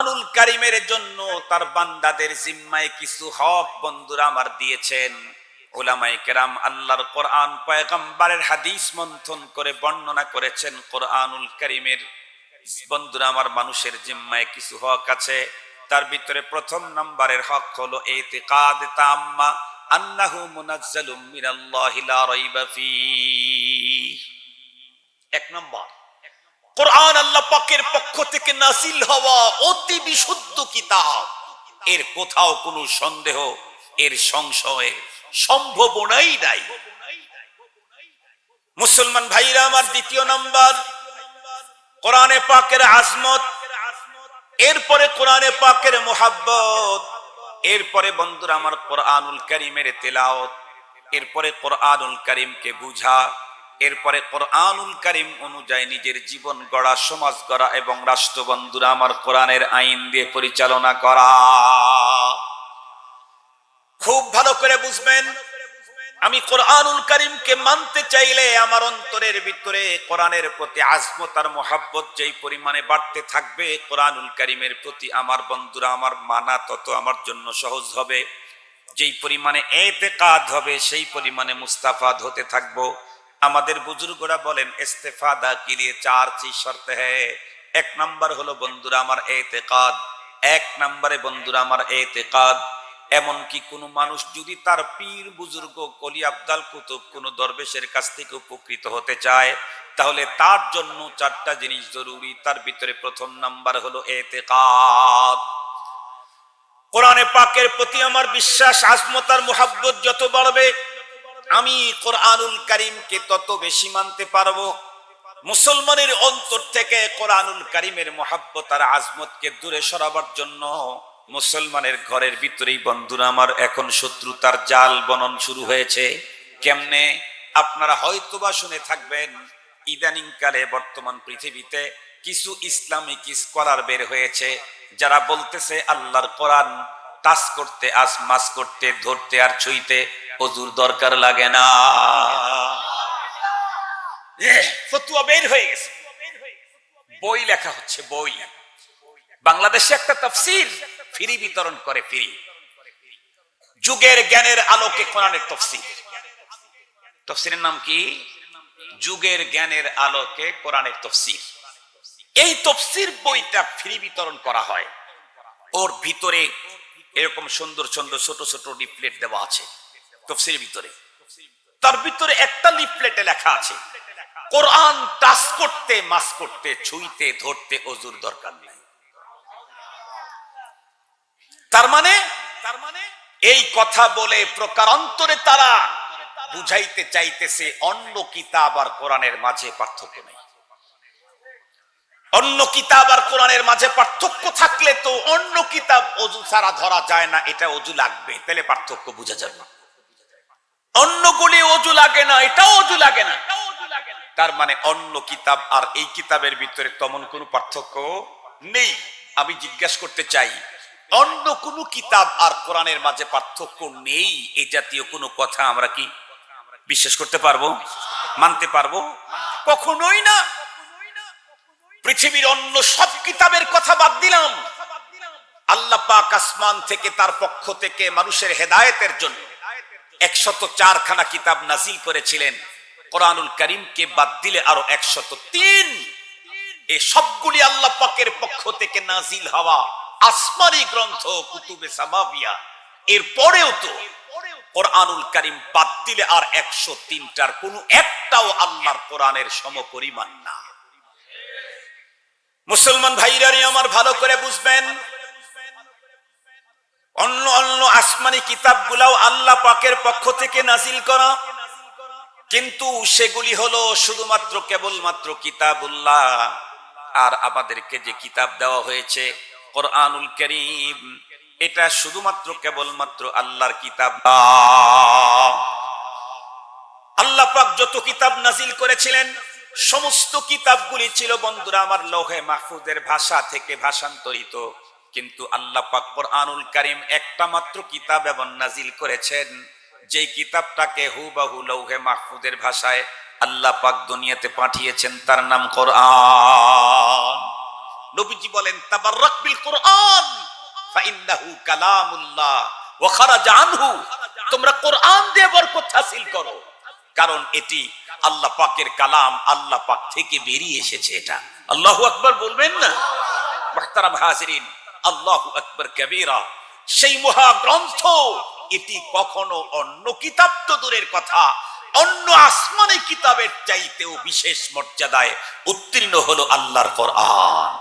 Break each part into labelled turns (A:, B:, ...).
A: কোরআনুল কারীমের জন্য তার বান্দাদের জিম্মায় কিছু হক বন্ধুরা আমার দিয়েছেন। উলামায়ে কেরাম আল্লাহর কোরআন পয়গম্বরের হাদিস মন্থন করে বর্ণনা করেছেন কোরআনুল কারীমের বন্ধুরা আমার মানুষের জিম্মায় কিছু হক আছে। তার ভিতরে প্রথম নম্বরের হক হলো ইতিকাদ তাম্মা আন্নাহু মুনাজ্জালুম মিনাল্লাহি লা রাইবা ফীহ। এক নম্বর, কোরআন আল্লাহ পাকের পক্ষ থেকে নাযিল হওয়া অতি বিশুদ্ধ কিতাব, এর কোথাও কোনো সন্দেহ, এর সংশয় সম্ভাবনাই নাই। মুসলমান ভাইরা আমার, দ্বিতীয় নাম্বার কোরআনে পাকের আজমত, এরপরে কোরআনে পাকের মুহাব্বত, এরপরে বন্ধুরা আমার কোরআনুল কারীমের তেলাওয়াত, এরপরে কোরআনুল কারীমকে বুঝা, এরপরে কোরআনুল কারীম অনুযায়ী নিজের জীবন গড়া, সমাজ গড়া এবং রাষ্ট্র বন্ধুরা আমার কোরআনের আইন দিয়ে পরিচালনা করা। খুব ভালো করে বুঝবেন, আমি কোরআনুল কারীমকে মানতে চাইলে আমার অন্তরের ভিতরে কোরআনের প্রতি আজমত আর মুহাব্বত যেই পরিমাণে বাড়তে থাকবে, কোরআনুল কারীমের প্রতি আমার বন্ধুরা আমার মানা তত আমার জন্য সহজ হবে। যেই পরিমাণে ইতিকাদ হবে সেই পরিমাণে মুস্তাফাদ হতে থাকবো। আমাদের বুজুর্গরা বলেন ইস্তেফাদা के लिए चार चीज शर्त है। এক নাম্বার হলো বন্ধুরা আমার ইতিকাদ। এক নম্বরে বন্ধুরা আমার ইতিকাদ। এমন কি কোন মানুষ যদি তার পীর বুজুর্গ কলি আব্দাল কুতুব কোন দরবেশের কাছ থেকে উপকৃত হতে চায়, তাহলে তার জন্য চারটা জিনিস জরুরি। তার ভিতরে প্রথম নাম্বার হলো ইতিকাদ। কোরআনে পাকের প্রতি আমার বিশ্বাস, আজমত আর মুহাব্বত যত বাড়বে, আমি কোরআনুল কারীমকে তত বেশি মানতে পারবো। মুসলমানের অন্তর থেকে কোরআনুল কারীমের মুহাব্বত আর আজমতকে দূরে সরাবার জন্য মুসলমানের ঘরের ভিতরেই বন্ধুরা আমার এখন শত্রুতার জাল বনন শুরু হয়েছে। কেমনে? আপনারা হয়তোবা শুনে থাকবেন, ইদানিং কালে বর্তমান পৃথিবীতে কিছু ইসলামিক স্কলার বের হয়েছে যারা বলতেছে আল্লাহর কোরআন টাচ করতে, আসমাস করতে, ধরতে আর ছুঁইতে ওযুর দরকার লাগে না। ফতোয়া বের হয়ে গেছে, বই লেখা হচ্ছে, বই। বাংলাদেশে একটা তাফসীর ফ্রি বিতরণ করে, ফ্রি। যুগের জ্ঞানের আলোকে কোরআনের তাফসীর। তাফসীরের নাম কি? যুগের জ্ঞানের আলোকে কোরআনের তাফসীর। এই তাফসীর বইটা ফ্রি বিতরণ করা হয়। ওর ভিতরে এরকম সুন্দর সুন্দর ছোট ছোট লিফলেট দেওয়া আছে তাফসীরের ভিতরে। তার ভিতরে একটা লিফলেটে লেখা আছে কোরআন টাচ করতে, মাস করতে, ছুঁইতে, ধরতে ওযুর দরকার নেই। তার মানে এই কথা বলে প্রকারান্তরে তারা বুঝাইতে চাইতেছে অন্য কিতাব আর কোরআনের মাঝে পার্থক্য নেই। অন্য কিতাব আর কোরআনের মাঝে পার্থক্য থাকলে তো অন্য কিতাব ওযু ছাড়া ধরা যায় না, এটা ওযু লাগবে, তাহলে পার্থক্য বোঝা যাবে। অন্যগুলি ওযু লাগে না, এটাও ওযু লাগে না, তার মানে অন্য কিতাব আর এই কিতাবের ভিতরে তেমন কোনো পার্থক্য নেই। আমি জিজ্ঞাসা করতে চাই, অন্য কোনো কিতাব আর কোরআনের মাঝে পার্থক্য নেই এই জাতীয় কোনো কথা আমরা কি বিশ্বাস করতে পারবো, মানতে পারবো? কখনোই না। পৃথিবীর অন্য সব কিতাবের কথা বাদ দিলাম, আল্লাহ পাক আসমান থেকে তার পক্ষ থেকে মানুষের হেদায়েতের জন্য 104 খানা কিতাব নাজিল করেছিলেন। কোরআনুল কারীমকে বাদ দিলে আরো 103। এই সবগুলি আল্লাহ পাকের পক্ষ থেকে নাজিল হওয়া আসমানি গ্রন্থ, কুতুবে সামাবিয়া। এরপরেও তো কোরআনুল কারীম বাদ দিলে আর 103টার কোনো একটাও আল্লাহর কোরআনের সমপরিমাণ না। মুসলমান ভাইরা আমার ভালো করে বুঝবেন, অন্য অন্য আসমানি কিতাবগুলাও আল্লাহ পাকের পক্ষ থেকে নাজিল করা, কিন্তু সেগুলি হলো শুধুমাত্র কেবলমাত্র কিতাবুল্লাহ। আর আমাদেরকে যে কিতাব দেওয়া হয়েছে কোরআনুল কারীম, এটা শুধুমাত্র কেবলমাত্র আল্লাহর কিতাব। আল্লাহ পাক যত কিতাব নাজিল করেছিলেন সমস্ত কিতাবগুলি ছিল বন্ধুরা আমার লৌহে মাহফুজের ভাষা থেকে ভাষান্তরিত, কিন্তু আল্লাহ পাক কোরআনুল কারীম একটা মাত্র কিতাব এবং নাজিল করেছেন, যেই কিতাবটাকে হুবহু লৌহে মাহফুজের ভাষায় আল্লাহ পাক দুনিয়াতে পাঠিয়েছেন, তার নাম কোরআন। নবীজি বলেন তাবাররাক বিল কোরআন ফাইন্নাহু কালামুল্লাহ ওয়া খারাজা আনহু, তোমরা কোরআন দিয়ে বরকত হাসিল করো, কারণ এটি আল্লাহ পাকের কালাম, আল্লাহ পাক থেকে বেরিয়ে এসেছে। এটা আল্লাহু আকবার বলবেন না? মুহতারাম হাজিরিন, আল্লাহু আকবার কবীরা। সেই মহাগ্রন্থ, এটি কখনো অন্য কিতাব তো দূরের কথা, অন্য আসমানি কিতাবের চাইতেও বিশেষ মর্যাদায় উত্তীর্ণ হলো আল্লাহর কোরআন।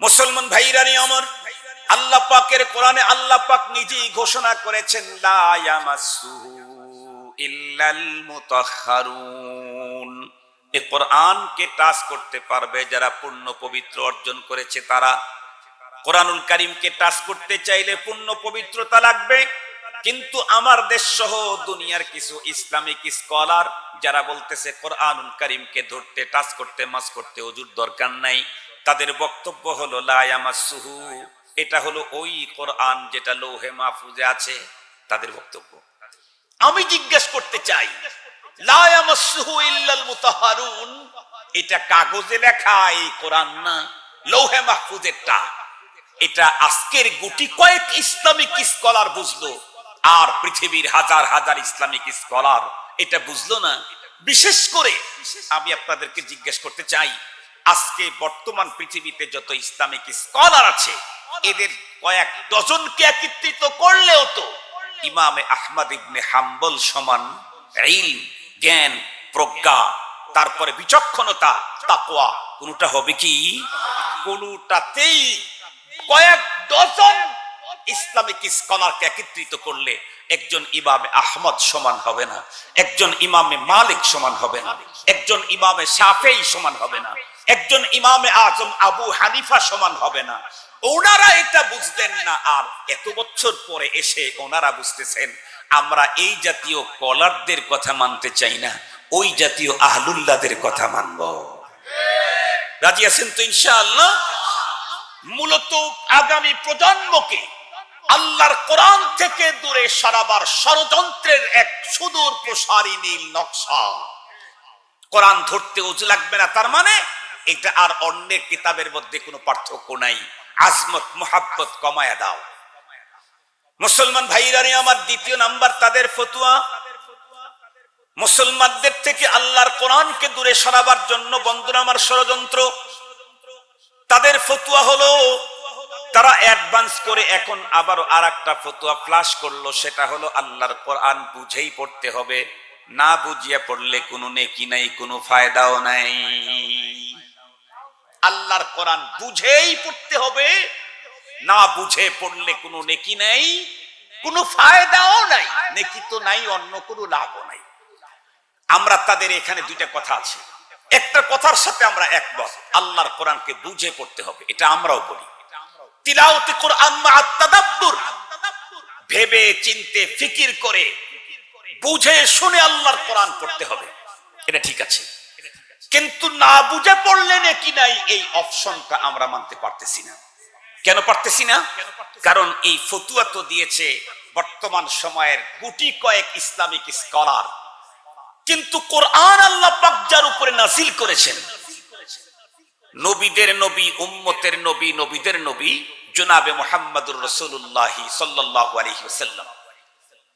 A: মুসলমান ভাইরা আমার, আল্লাহ পাকের কোরআনে আল্লাহ পাক নিজেই ঘোষণা করেছেন লা ইয়ামাসসুহু ইল্লাল মুতাহহারুন। এই কোরআনকে টাচ করতে পারবে যারা পূর্ণ পবিত্র অর্জন করেছে তারা। কোরআনুল কারীমকে টাচ করতে চাইলে পূর্ণ পবিত্রতা লাগবে। কিন্তু আমার দেশ সহ দুনিয়ার কিছু ইসলামিক স্কলার যারা বলতেছে কোরআনুল কারীমকে ধরতে, টাচ করতে, মাস করতে ওযুর দরকার নাই, তাদের বক্তব্য হলো লা ইয়ামাসসুহু, এটা হলো ওই কোরআন যেটা লৌহে মাহফুজে আছে, তাদের বক্তব্য। আমি জিজ্ঞেস করতে চাই, লা ইয়ামাসসুহু ইল্লাল মুতাহহারুন, এটা কাগজে লেখা এই কোরআন না, লৌহে মাহফুজেরটা। এটা আজকের গুটি কয়েক ইসলামিক স্কলার বুঝলো, আর পৃথিবীর হাজার হাজার ইসলামিক স্কলার এটা বুঝলো না। বিশেষ করে আমি আপনাদেরকে জিজ্ঞেস করতে চাই, আজকে বর্তমান পৃথিবীতে যত ইসলামিক স্কলার আছে, এদের কয়েক ডজনকে একত্রিত করলেও তো ইমামে আহমদ ইবনে হাম্বল সমান ইলম, জ্ঞান, প্রজ্ঞা, তারপরে বিচক্ষণতা, তাকওয়া, কোনটা হবে কি? কোনটাতেই কয়েক ডজন ইসলামিক স্কলারকে একত্রিত করলে একজন ইমামে আহমদ সমান হবে না, একজন ইমামে মালিক সমান হবে না, একজন ইমামে শাফেঈ সমান হবে না, একজন ইমামে আজম আবু হানিফা সমান হবে না। ওনারা এটা বুঝতেন না, আর এত বছর পরে এসে ওনারা বুঝতেছেন। আমরা এই জাতীয় কলারদের কথা মানতে চাই না, ওই জাতীয় আহলুল্লাহদের কথা মানব। রাজি আছেন তো ইনশাআল্লাহ? মূলত আগামী প্রজন্মকে আল্লাহর কোরআন থেকে দূরে সরাবার ষড়যন্ত্রের এক সুদূর প্রসারী নীল নকশা। কোরআন ধরতে ওযু লাগবে না, তার মানে এটা আর অন্যের কিতাবের মধ্যে কোনো পার্থক্য নাই। আজমত মুহাব্বত কমায়া দাও। মুসলমান ভাইরা আমার, দ্বিতীয় নাম্বার তাদের ফতোয়া। মুসলমানদের থেকে আল্লাহর কোরআনকে দূরে সরাবার জন্য বন্ধুরা আমার ষড়যন্ত্র। তাদের ফতোয়া হলো, তারা অ্যাডভান্স করে এখন আবারও আরেকটা ফতোয়া ফ্লাশ করলো, সেটা হলো আল্লাহর কোরআন বুঝেই পড়তে হবে, না বুঝিয়ে পড়লে কোনো নেকি নাই, কোনো ফায়দাও নাই। আল্লাহর কোরআন বুঝেই পড়তে হবে, না বুঝে পড়লে কোনো নেকি নাই, কোনো ফায়দাও নাই, নেকি তো নাই, অন্য কোনো লাভও নাই। আমরা তাদের এখানে দুইটা কথা আছে, একটা কথার সাথে আমরা একমত, আল্লাহর কোরআনকে বুঝে পড়তে হবে, এটা আমরাও বলি। তিলাওয়াতে কোরআন মা তাদাব্বুর, ভেবে চিন্তে ফিকির করে বুঝে শুনে আল্লাহর কোরআন পড়তে হবে, এটা ঠিক আছে। কিন্তু না বুঝে পড়লে নাকি নাই, এই অপশনটা আমরা মানতে পারতেছি না। কেন পারতেছি না? কারণ এই ফতোয়া তো দিয়েছে বর্তমান সময়ের গুটি কয়েক ইসলামিক স্কলার, কিন্তু কোরআন আল্লাহ পাক যার উপরে নাযিল করেছেন, নবীদের নবী, উম্মতের নবী, নবীদের নবী জনাবে মুহাম্মদুর রাসূলুল্লাহ সাল্লাল্লাহু আলাইহি ওয়াসাল্লাম,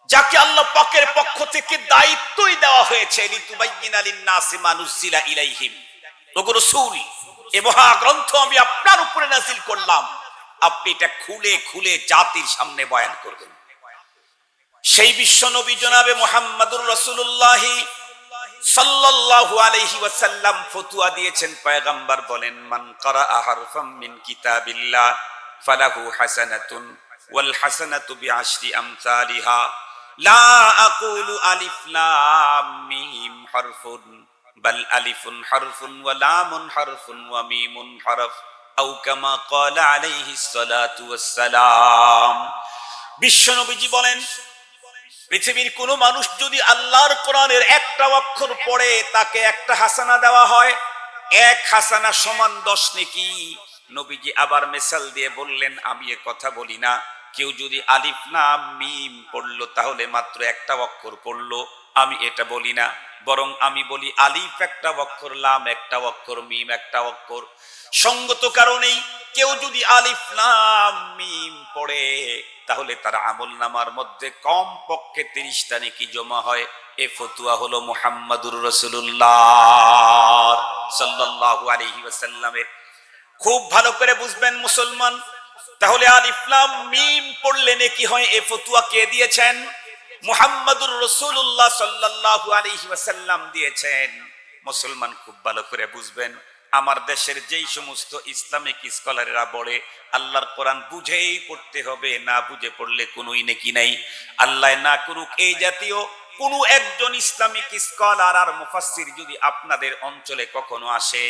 A: যাকে আল্লাহ পাকের পক্ষ থেকে দায়িত্বই দেওয়া হয়েছে লিতুবাইয়িনা লিন-নাসি মা নুযিলা ইলাইহিম। ওগো রাসূল, এই মহাগ্রন্থ আমি আপনার উপরে নাযিল করলাম, আপনি এটা খুলে খুলে জাতির সামনে বয়ান করবেন। সেই বিশ্ব নবী জনাবে মুহাম্মদুর রাসূলুল্লাহ সাল্লাল্লাহু আলাইহি ওয়াসাল্লাম ফতোয়া দিয়েছেন, পয়গম্বর বলেন, মান ক্বারাআ হারফাম মিন কিতাবিল্লাহ ফালাহু হাসানাতুন ওয়াল হাসানাতু বিআশরি আমসালিহা লা আকুলু আলিফ লাম মিম হারফুন বাল আলিফুন হারফুন ওয়া লামুন হারফুন ওয়া মিমুন হারফ আও কামা ক্বালা আলাইহিস সালাতু ওয়াস সালাম। বিশ্ব নবীজি বলেন, পৃথিবীর কোন মানুষ যদি আল্লাহর কোরআনের একটা অক্ষর পড়ে, তাকে একটা হাসানা দেওয়া হয়, এক হাসানা সমান 10 নেকি। নবীজি আবার মিসাল দিয়ে বললেন, আমি এ কথা বলি না, কেউ যদি আলিফ লাম মিম পড়লো তাহলে মাত্র একটা অক্ষর পড়লো, আমি এটা বলি না। বরং আমি বলি আলিফ একটা অক্ষর, লাম একটা অক্ষর, মিম একটা অক্ষর। সঙ্গত কারণেই কেউ যদি আলিফ লাম মিম পড়ে তাহলে তার আমলনামার মধ্যে কম পক্ষে 30টা নেকি জমা হয়। এ ফতুয়া হলো মুহাম্মাদুর রাসূলুল্লাহ সাল্লাল্লাহু আলাইহি ওয়াসাল্লামের। খুব ভালো করে বুঝবেন মুসলমান। তাহলে আলিফ লাম মিম পড়লে নেকি হয়, এ ফতুয়া কে দিয়েছেন? মুহাম্মাদুর রাসূলুল্লাহ সাল্লাল্লাহু আলাইহি ওয়াসাল্লাম দিয়েছেন। মুসলমান খুব ভালো করে বুঝবেন। আমার দেশের যেই সমস্ত ইসলামিক স্কলাররা বলে আল্লাহর কোরআন বুঝেই পড়তে হবে, না বুঝে পড়লে কোনোই নেকি নাই। আল্লাহ না করুক এই জাতীয় কোন একজন ইসলামিক স্কলার আর মুফাসসির যদি আপনাদের অঞ্চলে কখনো আসে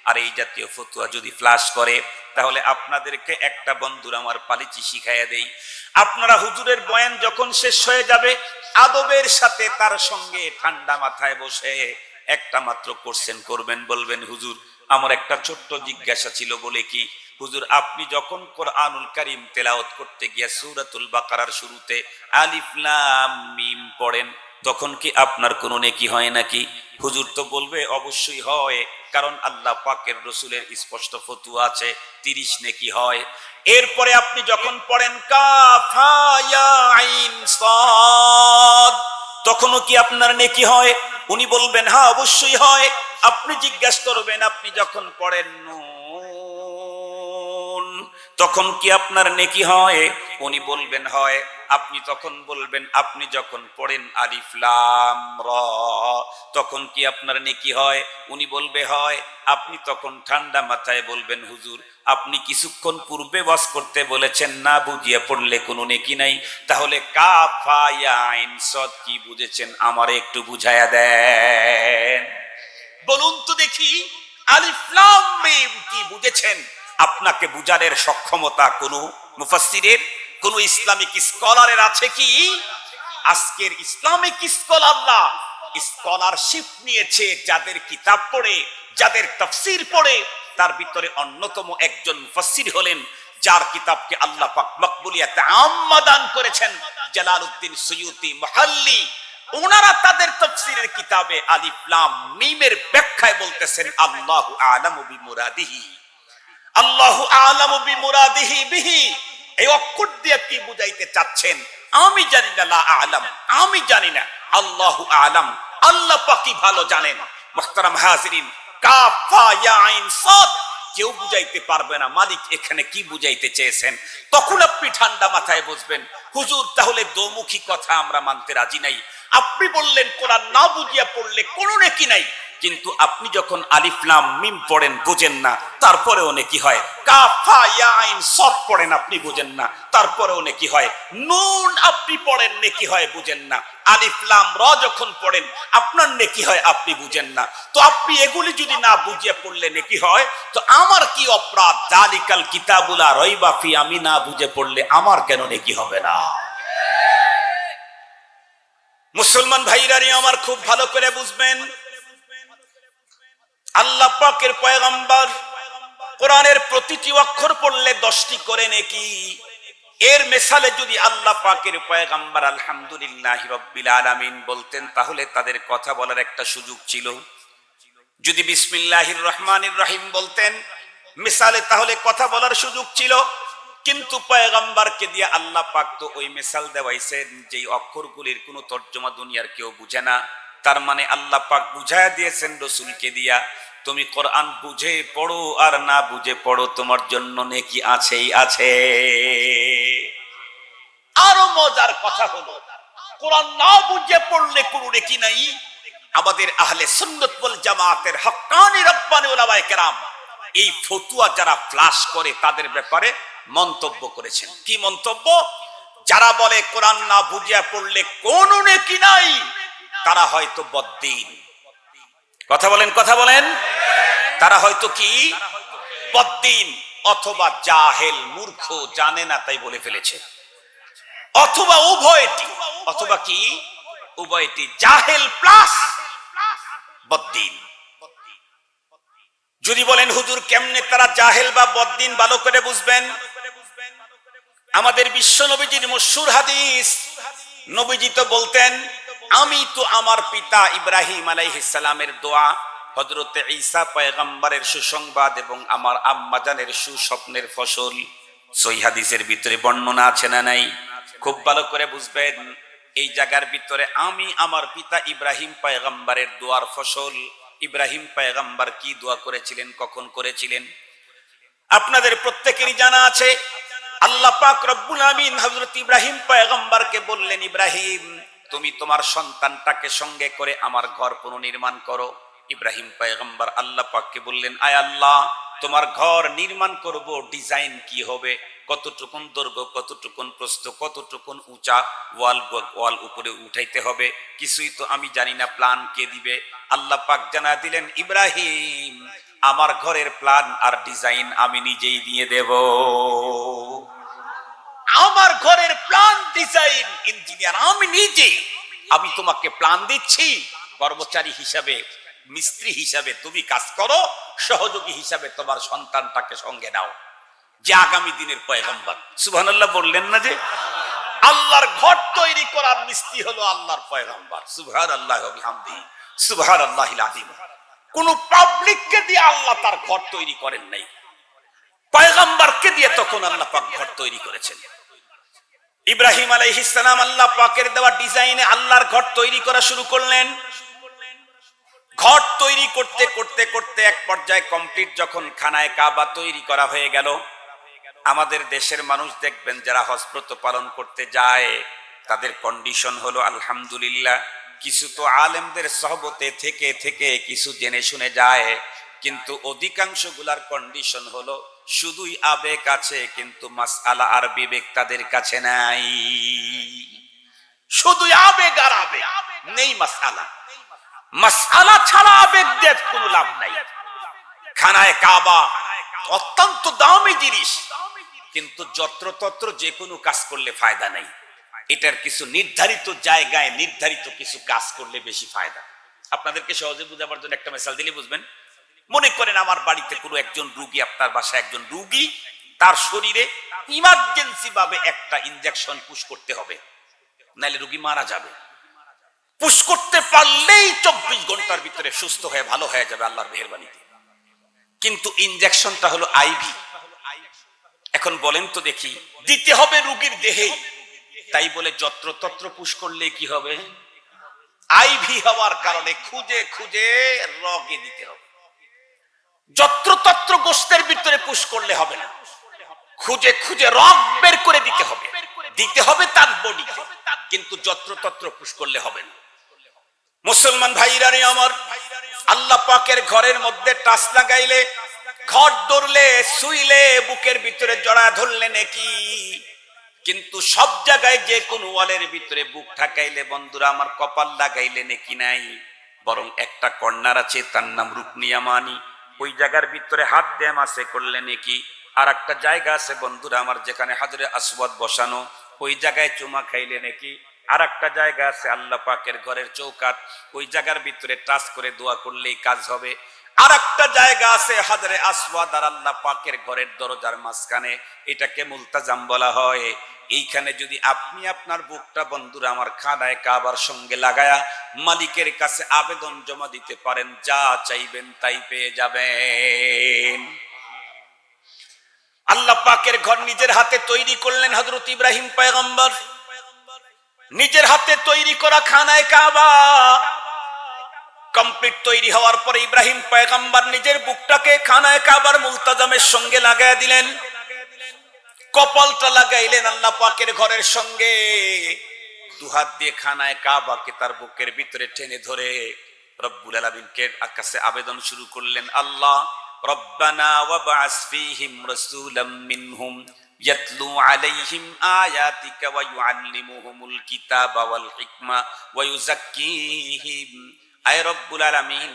A: আর এই জাতীয় ফতোয়া যদি ফ্লাশ করে, তাহলে আপনাদেরকে একটা বন্ধুর আমার পালিচি শিখাইয়া দেই। আপনারা হুজুরের বয়ান যখন শেষ হয়ে যাবে, আদবের সাথে তার সঙ্গে ঠান্ডা মাথায় বসে একটা মাত্র কোশ্চেন করবেন, বলবেন হুজুর আমার একটা ছোট্ট জিজ্ঞাসা ছিল। বলে কি? হুজুর আপনি যখন কোরআনুল কারীম তেলাওয়াত করতে গিয়ে সূরাতুল বাকারার শুরুতে আলিফ লাম মিম পড়েন, তখন কি আপনার কোনো নেকি হয় নাকি? হুজুর তো বলবে অবশ্যই হয়, কারণ আল্লাহ পাকের রসুলের স্পষ্ট ফতোয়া আছে 30 নেকি হয়। এরপরে আপনি যখন পড়েন কাফ হা ইয়া আইন সাদ, তখনও কি আপনার নেকি হয়? উনি বলবেন হ্যাঁ অবশ্যই হয়। আপনি জিজ্ঞাসা করবেন আপনি যখন পড়েন নুন, তখন কি আপনার নেকি হয়? উনি বলবেন হয়। আপনি তখন বলবেন আপনি যখন পড়েন আলিফ লাম র, তখন কি আপনার নেকি হয়? উনি বলবে হয়। আপনি তখন ঠান্ডা মাথায় বলবেন হুজুর আপনি কিছুক্ষণ পূর্বে ওয়াজ করতে বলেছেন না বুঝিয়ে পড়লে কোনো নেকি নাই। তাহলে কাফ হা ইয়া আইন সাদ কি বুঝেছেন আমারে একটু বুঝায়া দেন। বলুন তো দেখি আলিফ লাম মিম কি বুঝেছেন? আপনাকে বুঝানোর সক্ষমতা কোনো মুফাসসিরের, কোন ইসলামিক স্কলারের আছে কি? আজকের ইসলামিক স্কলাররা স্কলারশিপ নিয়েছে যাদের কিতাব পড়ে, যাদের তাফসীর পড়ে, তার ভিতরে অন্যতম একজন মুফাসসির হলেন যার কিতাবকে আল্লাহ পাক মাকবুলিয়াতে আম্মা দান করেছেন, জালালউদ্দিন সুয়ুতী মুহাল্লি। ওনারা তাদের তাফসীরের কিতাবে আলিফ লাম মিমের ব্যাখ্যায় বলতেছেন আল্লাহু আ'লামু বিমুরাদিহি, আল্লাহু আ'লামু বিমুরাদিহি বিহি। এই অক্ষর দিয়ে কি বুঝাইতে চাচ্ছেন আমি জানি না, লা আ'লাম আমি জানি না, আল্লাহু আ'লাম আল্লাহ পাকই ভালো জানেন। মুহতারাম হাজিরিন, কাফ হা ইয়া আইন সাদ কেউ বুঝাইতে পারবে না মালিক এখানে কি বুঝাইতে চেয়েছেন। তখন আপনি ঠান্ডা মাথায় বুঝবেন হুজুর তাহলে দোমুখী কথা আমরা মানতে রাজি নাই। আপনি বললেন কোরআন না বুঝিয়া পড়লে কোনো নেকি নাই, কিন্তু আপনি যখন আলিফ লাম মিম পড়েন বুঝেন না, তারপরেও নেকি হয়। কাফ হা ইয়া আইন সাদ পড়েন আপনি বুঝেন না, তারপরেও নেকি হয়। নুন আপনি পড়েন নেকি হয় বুঝেন না, আলিফ লাম র যখন পড়েন আপনার নেকি হয় আপনি বুঝেন না। তো আপনি এগুলি যদি না বুঝিয়ে পড়লে নেকি হয়, তো আমার কি অপরাধ? যালিকাল কিতাবুলা রাইবা ফি, আমি না বুঝে পড়লে আমার কেন নেকি হবে না? মুসলমান ভাইরানি আমার খুব ভালো করে বুঝবেন, আল্লাহ পাকের পয়গম্বর কোরআনের প্রতিটি অক্ষর পড়লে 10টি করে নেকি। এর মিসালে যদি আল্লাহ পাকের পয়গম্বর আলহামদুলিল্লাহি রাব্বিল আলামিন বলতেন তাহলে তাদের কথা বলার একটা সুযোগ ছিল। যদি বিসমিল্লাহির রহমানির রহিম বলতেন মিসালে তাহলে কথা বলার সুযোগ ছিল। কিন্তু পয়গম্বরকে দিয়ে আল্লাহ পাক তো ওই মিসাল দেওয়াইছেন যেই অক্ষরগুলির কোনো তর্জমা দুনিয়ার কেউ বুঝে না। তার মানে আল্লাহ পাক বুঝায়া দিয়েছেন রাসূলকে দিয়া তুমি কোরআন বুঝে পড়ো আর না বুঝে পড়ো তোমার জন্য নেকি আছেই আছে। আরো মজার কথা হলো কোরআন না বুঝে পড়লে কোনো নেকি নাই। আমাদের আহলে সুন্নাত ওয়াল জামাতের হক্কানি রব্বানি উলামায়ে কেরাম এই ফতোয়া যারা ফ্লাশ করে তাদের ব্যাপারে মন্তব্য করেছেন। কি মন্তব্য? যারা বলে কোরআন না বুঝিয়া পড়লে কোনো নেকি নাই তারা হয়তো বদ্দিন। কথা বলেন কথা বলেন, তারা হয়তো কি বদ্দিন, অথবা জাহেল মূর্খ, জানে না তাই বলে ফেলেছে, অথবা উভয়টি, অথবা কি উভয়টি, জাহেল প্লাস বদ্দিন। যদি বলেন হুজুর কেমনে তারা জাহেল বা বদ্দিন ভালো করে বুঝবেন? আমাদের বিশ্ব নবীজির মশহুর হাদিস, নবীজি তো বলতেন আমি তো আমার পিতা ইব্রাহিম আলাইহিস সালামের দোয়া, হযরতে ঈসা পয়গম্বরের সুসংবাদ এবং আমার আম্মা জানের সুস্বপ্নের ফসল। সহিহ হাদিসের ভিতরে বর্ণনা আছে না নাই? খুব ভালো করে বুঝবেন, এই জায়গার ভিতরে আমি আমার পিতা ইব্রাহিম পয়গম্বরের দোয়ার ফসল। ইব্রাহিম পয়গম্বর কি দোয়া করেছিলেন, কখন করেছিলেন? আপনাদের প্রত্যেকেরই জানা আছে। আল্লাহ পাক রব্বুল আমিন হযরত ইব্রাহিম পয়গম্বরকে বললেন, ইব্রাহিম তুমি তোমার সন্তানটাকে সঙ্গে করে আমার ঘর পুনর্নির্মাণ করো। ইব্রাহিম পয়গম্বর আল্লাহ পাককে বললেন, আয় আল্লাহ, তোমার ঘর নির্মাণ করব, ডিজাইন কি হবে, কতটুকুন দৈর্ঘ্য, কতটুকুন প্রস্থ, কতটুকুন উঁচা, ওয়াল উপরে উঠাইতে হবে, কিছুই তো আমি জানি না, প্ল্যান কে দিবে? আল্লাহ পাক জানা দিলেন, ইব্রাহিম আমার ঘরের প্ল্যান আর ডিজাইন আমি নিজেই দিয়ে দেব। আমার ঘরের প্ল্যান, ডিজাইন, ইঞ্জিনিয়ার আমি নিজে। আমি তোমাকে প্ল্যান দিচ্ছি, কর্মচারী হিসাবে, মিস্ত্রি হিসাবে তুমি কাজ করো, সহযোগী হিসাবে তোমার সন্তানটাকে সঙ্গে নাও, যে আগামী দিনের পয়গম্বর। সুবহানাল্লাহ বললেন না? যে আল্লাহর ঘর তৈরি করার মিস্ত্রি হলো আল্লাহর পয়গম্বর। সুবহানাল্লাহি ওয়া বিহামদিহি, সুবহানাল্লাহিল আযীম। কোন পাবলিককে দিয়ে আল্লাহ তার ঘর তৈরি করেন নাই, পয়গম্বরকে দিয়ে তখন আল্লাহ পাক ঘর তৈরি করেছেন। ইব্রাহিম আলাইহিস সালাম আল্লাহ পাকের দেওয়া ডিজাইনে আল্লাহর ঘর তৈরি করা শুরু করলেন। ঘর তৈরি করতে করতে করতে এক পর্যায়ে কমপ্লিট যখন খানায়ে কাবা তৈরি করা হয়ে গেল, আমাদের দেশের মানুষ দেখবেন যারা হজ ব্রত পালন করতে যায়, তাদের কন্ডিশন হলো আলহামদুলিল্লাহ, কিছু তো আলেমদের সহবতে থেকে থেকে কিছু জেনে শুনে যায়, কিন্তু অধিকাংশ গুলার কন্ডিশন হলো শুধুই আবেগ আছে, কিন্তু মাসআলা আর বিবেক তাদের কাছে নাই। শুধুই আবেগ আর আবেগ, নেই মাসআলা। মাসআলা ছাড়া আবেগ দিয়ে কোনো লাভ নাই। খানায়ে কাবা অত্যন্ত দামি জিনিস, কিন্তু যত্রতত্র যে কোনো কাজ করলে ফায়দা নাই। এটার কিছু নির্ধারিত জায়গায় নির্ধারিত কিছু কাজ করলে বেশি ফায়দা। আপনাদেরকে সহজে বুঝাবার জন্য একটা মিসাল দিলে বুঝবেন। মনে করেন আমার বাড়িতে কোনো একজন রোগী, আপনার বাসায় একজন রোগী, তার শরীরে ইমার্জেন্সি ভাবে একটা ইনজেকশন পুশ করতে হবে, নাহলে রোগী মারা যাবে। পুশ করতে পারলেই 24 ঘন্টার ভিতরে সুস্থ হয়ে ভালো হয়ে যাবে আল্লাহর মেহেরবানিতে। কিন্তু ইনজেকশনটা হলো আইভি। এখন বলেন তো দেখি, দিতে হবে রোগীর দেহে, তাই বলে যত্রতত্র পুশ করলে কি হবে? আইভি হওয়ার কারণে খুঁজে খুঁজে রগে দিতে হবে। যত্রতত্র গোশতের ভিতরে পুশ করলে হবে না, খুঁজে খুঁজে রগ বের করে দিতে হবে, দিতে হবে তার বডিতে, কিন্তু যত্রতত্র পুশ করলে হবে না। মুসলমান ভাইরা রে আমার, আল্লাহ পাকের ঘরের মধ্যে টাচ লাগাইলে, ঘর ধরলে, শুইলে, বুকের ভিতরে জড়া ধরলে নাকি, কিন্তু সব জায়গায় যে কোন ওয়ালের ভিতরে বুক ঠাকাইলে বন্ধুরা আমার কপাল লাগাইলে নাকি নাই। বরং একটা কর্নার আছে, তার নাম রুকনি ইয়ামানি, ওই জায়গার ভিতরে হাত দিয়ে মাসে করলে নাকি। আর একটা জায়গা আছে বন্ধুরা আমার, যেখানে হাজরে আসওয়াদ বসানো, ওই জায়গায় চুমা খাইলে নাকি। আর একটা জায়গা আছে আল্লাহ পাকের ঘরের চৌকাঠ, ওই জায়গার ভিতরে টাচ করে দোয়া করলেই কাজ হবে। আর একটা জায়গা আছে হাজরে আসওয়াদ আর আল্লাহ পাকের ঘরের দরজার মাঝখানে, এটাকে মুলতাজাম বলা হয়। এইখানে যদি আপনি আপনার বুকটা বন্ধুরা আমার খানায়ে কাবার সঙ্গে লাগায়া মালিকের কাছে আবেদন জমা দিতে পারেন, যা চাইবেন তাই পেয়ে যাবেন। আল্লাহ পাকের ঘর নিজের হাতে তৈরি করলেন হযরত ইব্রাহিম পয়গম্বর। নিজের হাতে তৈরি করা খানায়ে কাবা কমপ্লিট তৈরি হওয়ার পরে ইব্রাহিম পয়গম্বর নিজের বুকটাকে খানায়ে কাবার মুলতাজামের সঙ্গে লাগায়া দিলেন। কপালটা লাগাইলেন আল্লাহ পাকের ঘরের সঙ্গে, দুহাত দিয়ে খানায়ে কাবাকে তার বুকের ভিতরে টেনে ধরে রব্বুল আলামিনকে কাছে আবেদন শুরু করলেন, আল্লাহ রব্বানা ওয়াবআস ফীহিম রাসূলাম মিনহুম ইয়াতলু আলাইহিম আয়াতিকা ওয়া ইউআল্লিমুহুমুল কিতাবা ওয়াল হিকমা ওয়া ইউযাক্কিহিম। আয় রব্বুল আলামিন,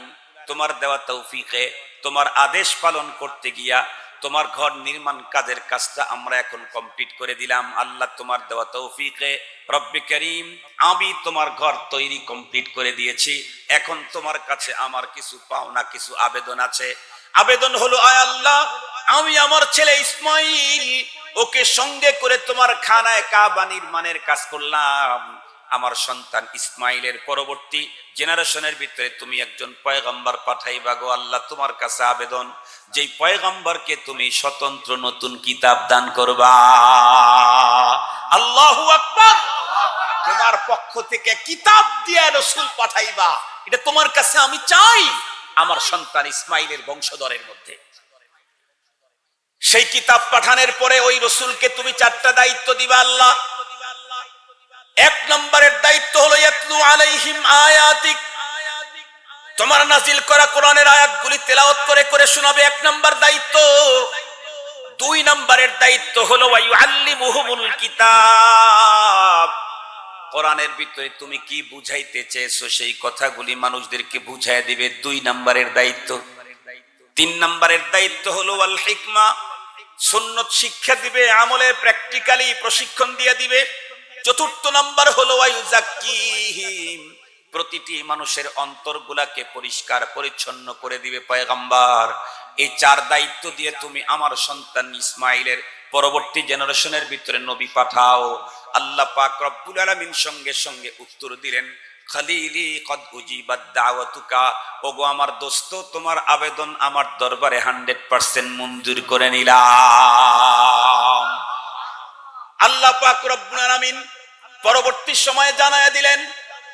A: তোমার দেওয়া তৌফিকে, তোমার আদেশ পালন করতে গিয়া তোমার ঘর নির্মাণ কাজের কাজটা আমরা এখন কমপ্লিট করে দিলাম। আল্লাহ তোমার দেওয়া তৌফিকে রব্বে করিম, আমি তোমার ঘর তৈরি কমপ্লিট করে দিয়েছি। এখন তোমার কাছে আমার কিছু পাওনা, কিছু আবেদন আছে। আবেদন হলো, আয় আল্লাহ, আমি আমার ছেলে ইসমাইল, ওকে সঙ্গে করে তোমার খানায়ে কাবা নির্মাণের কাজ করলাম। আমার সন্তান ইসমাইলের পরবর্তী জেনারেশনের ভিতরে তুমি একজন পয়গম্বর পাঠাইবা গো আল্লাহ, তোমার কাছে আবেদন, যেই পয়গম্বরকে তুমি স্বতন্ত্র নতুন কিতাব দান করবা। আল্লাহু আকবার। তোমার পক্ষ থেকে কিতাব দিয়ে রাসূল পাঠাইবা, এটা তোমার কাছে আমি চাই আমার সন্তান ইসমাইলের বংশধরের মধ্যে। সেই কিতাব পাঠানোর পরে ওই রাসূলকে তুমি চারটা দায়িত্ব দিবা আল্লাহ। এক নম্বরের দায়িত্ব হলো ইয়াতলু আলাইহিম আয়াতিক, তোমার নাজিল করা কোরআনের আয়াতগুলি তেলাওয়াত করে করে শোনাবে, এক নম্বর দায়িত্ব। দুই নম্বরের দায়িত্ব হলো ওয়া ইউআল্লিমুহুমুল কিতাব, কোরআনের ভিতরে তুমি কি বুঝাইতে চেয়েছো সেই কথাগুলি মানুষদেরকে বুঝাইয়া দিবে, দুই নম্বরের দায়িত্ব। তিন নম্বরের দায়িত্ব হলো ওয়াল হিকমা, সুন্নাত শিক্ষা দিবে, আমলে প্র্যাকটিক্যালি প্রশিক্ষণ দিয়ে দিবে। চতুর্থ নাম্বার হলো ওয়ায়ুযাক্কিহিম, প্রতিটি মানুষের অন্তরগুলাকে পরিষ্কার পরিচ্ছন্ন করে দিবে পয়গম্বর। এই চার দায়িত্ব দিয়ে তুমি আমার সন্তান ইসমাইলের পরবর্তী জেনারেশনের ভিতরে নবী পাঠাও। আল্লাহ পাক রব্বুল আলামিন সঙ্গে সঙ্গে উত্তর দিলেন, খলিলি কদ উজিবাত দাওয়াতুকা, ওগো আমার দোস্ত, তোমার আবেদন আমার দরবারে 100% মঞ্জুর করে নিলাম। আল্লাহ পাক রব্বুল আলামিন পরবর্তী সময়ে জানায়া দিলেন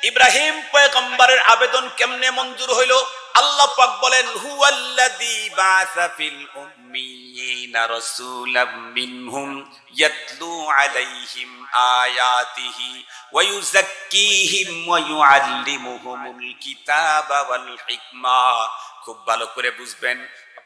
A: ইব্রাহিম পয়গম্বরের আবেদন কেমনে মঞ্জুর হইল। আল্লাহ পাক বলেন, হুয়াল্লাযী বাআসা ফিল উম্মিয়িনা রাসূলাম মিনহুম ইয়াতলু আলাইহিম আয়াতিহি ওয়া ইউযাক্কিহিম ওয়া ইউআল্লিমুহুমুল কিতাবা ওয়াল হিকমা। খুব ভালো করে বুঝবেন,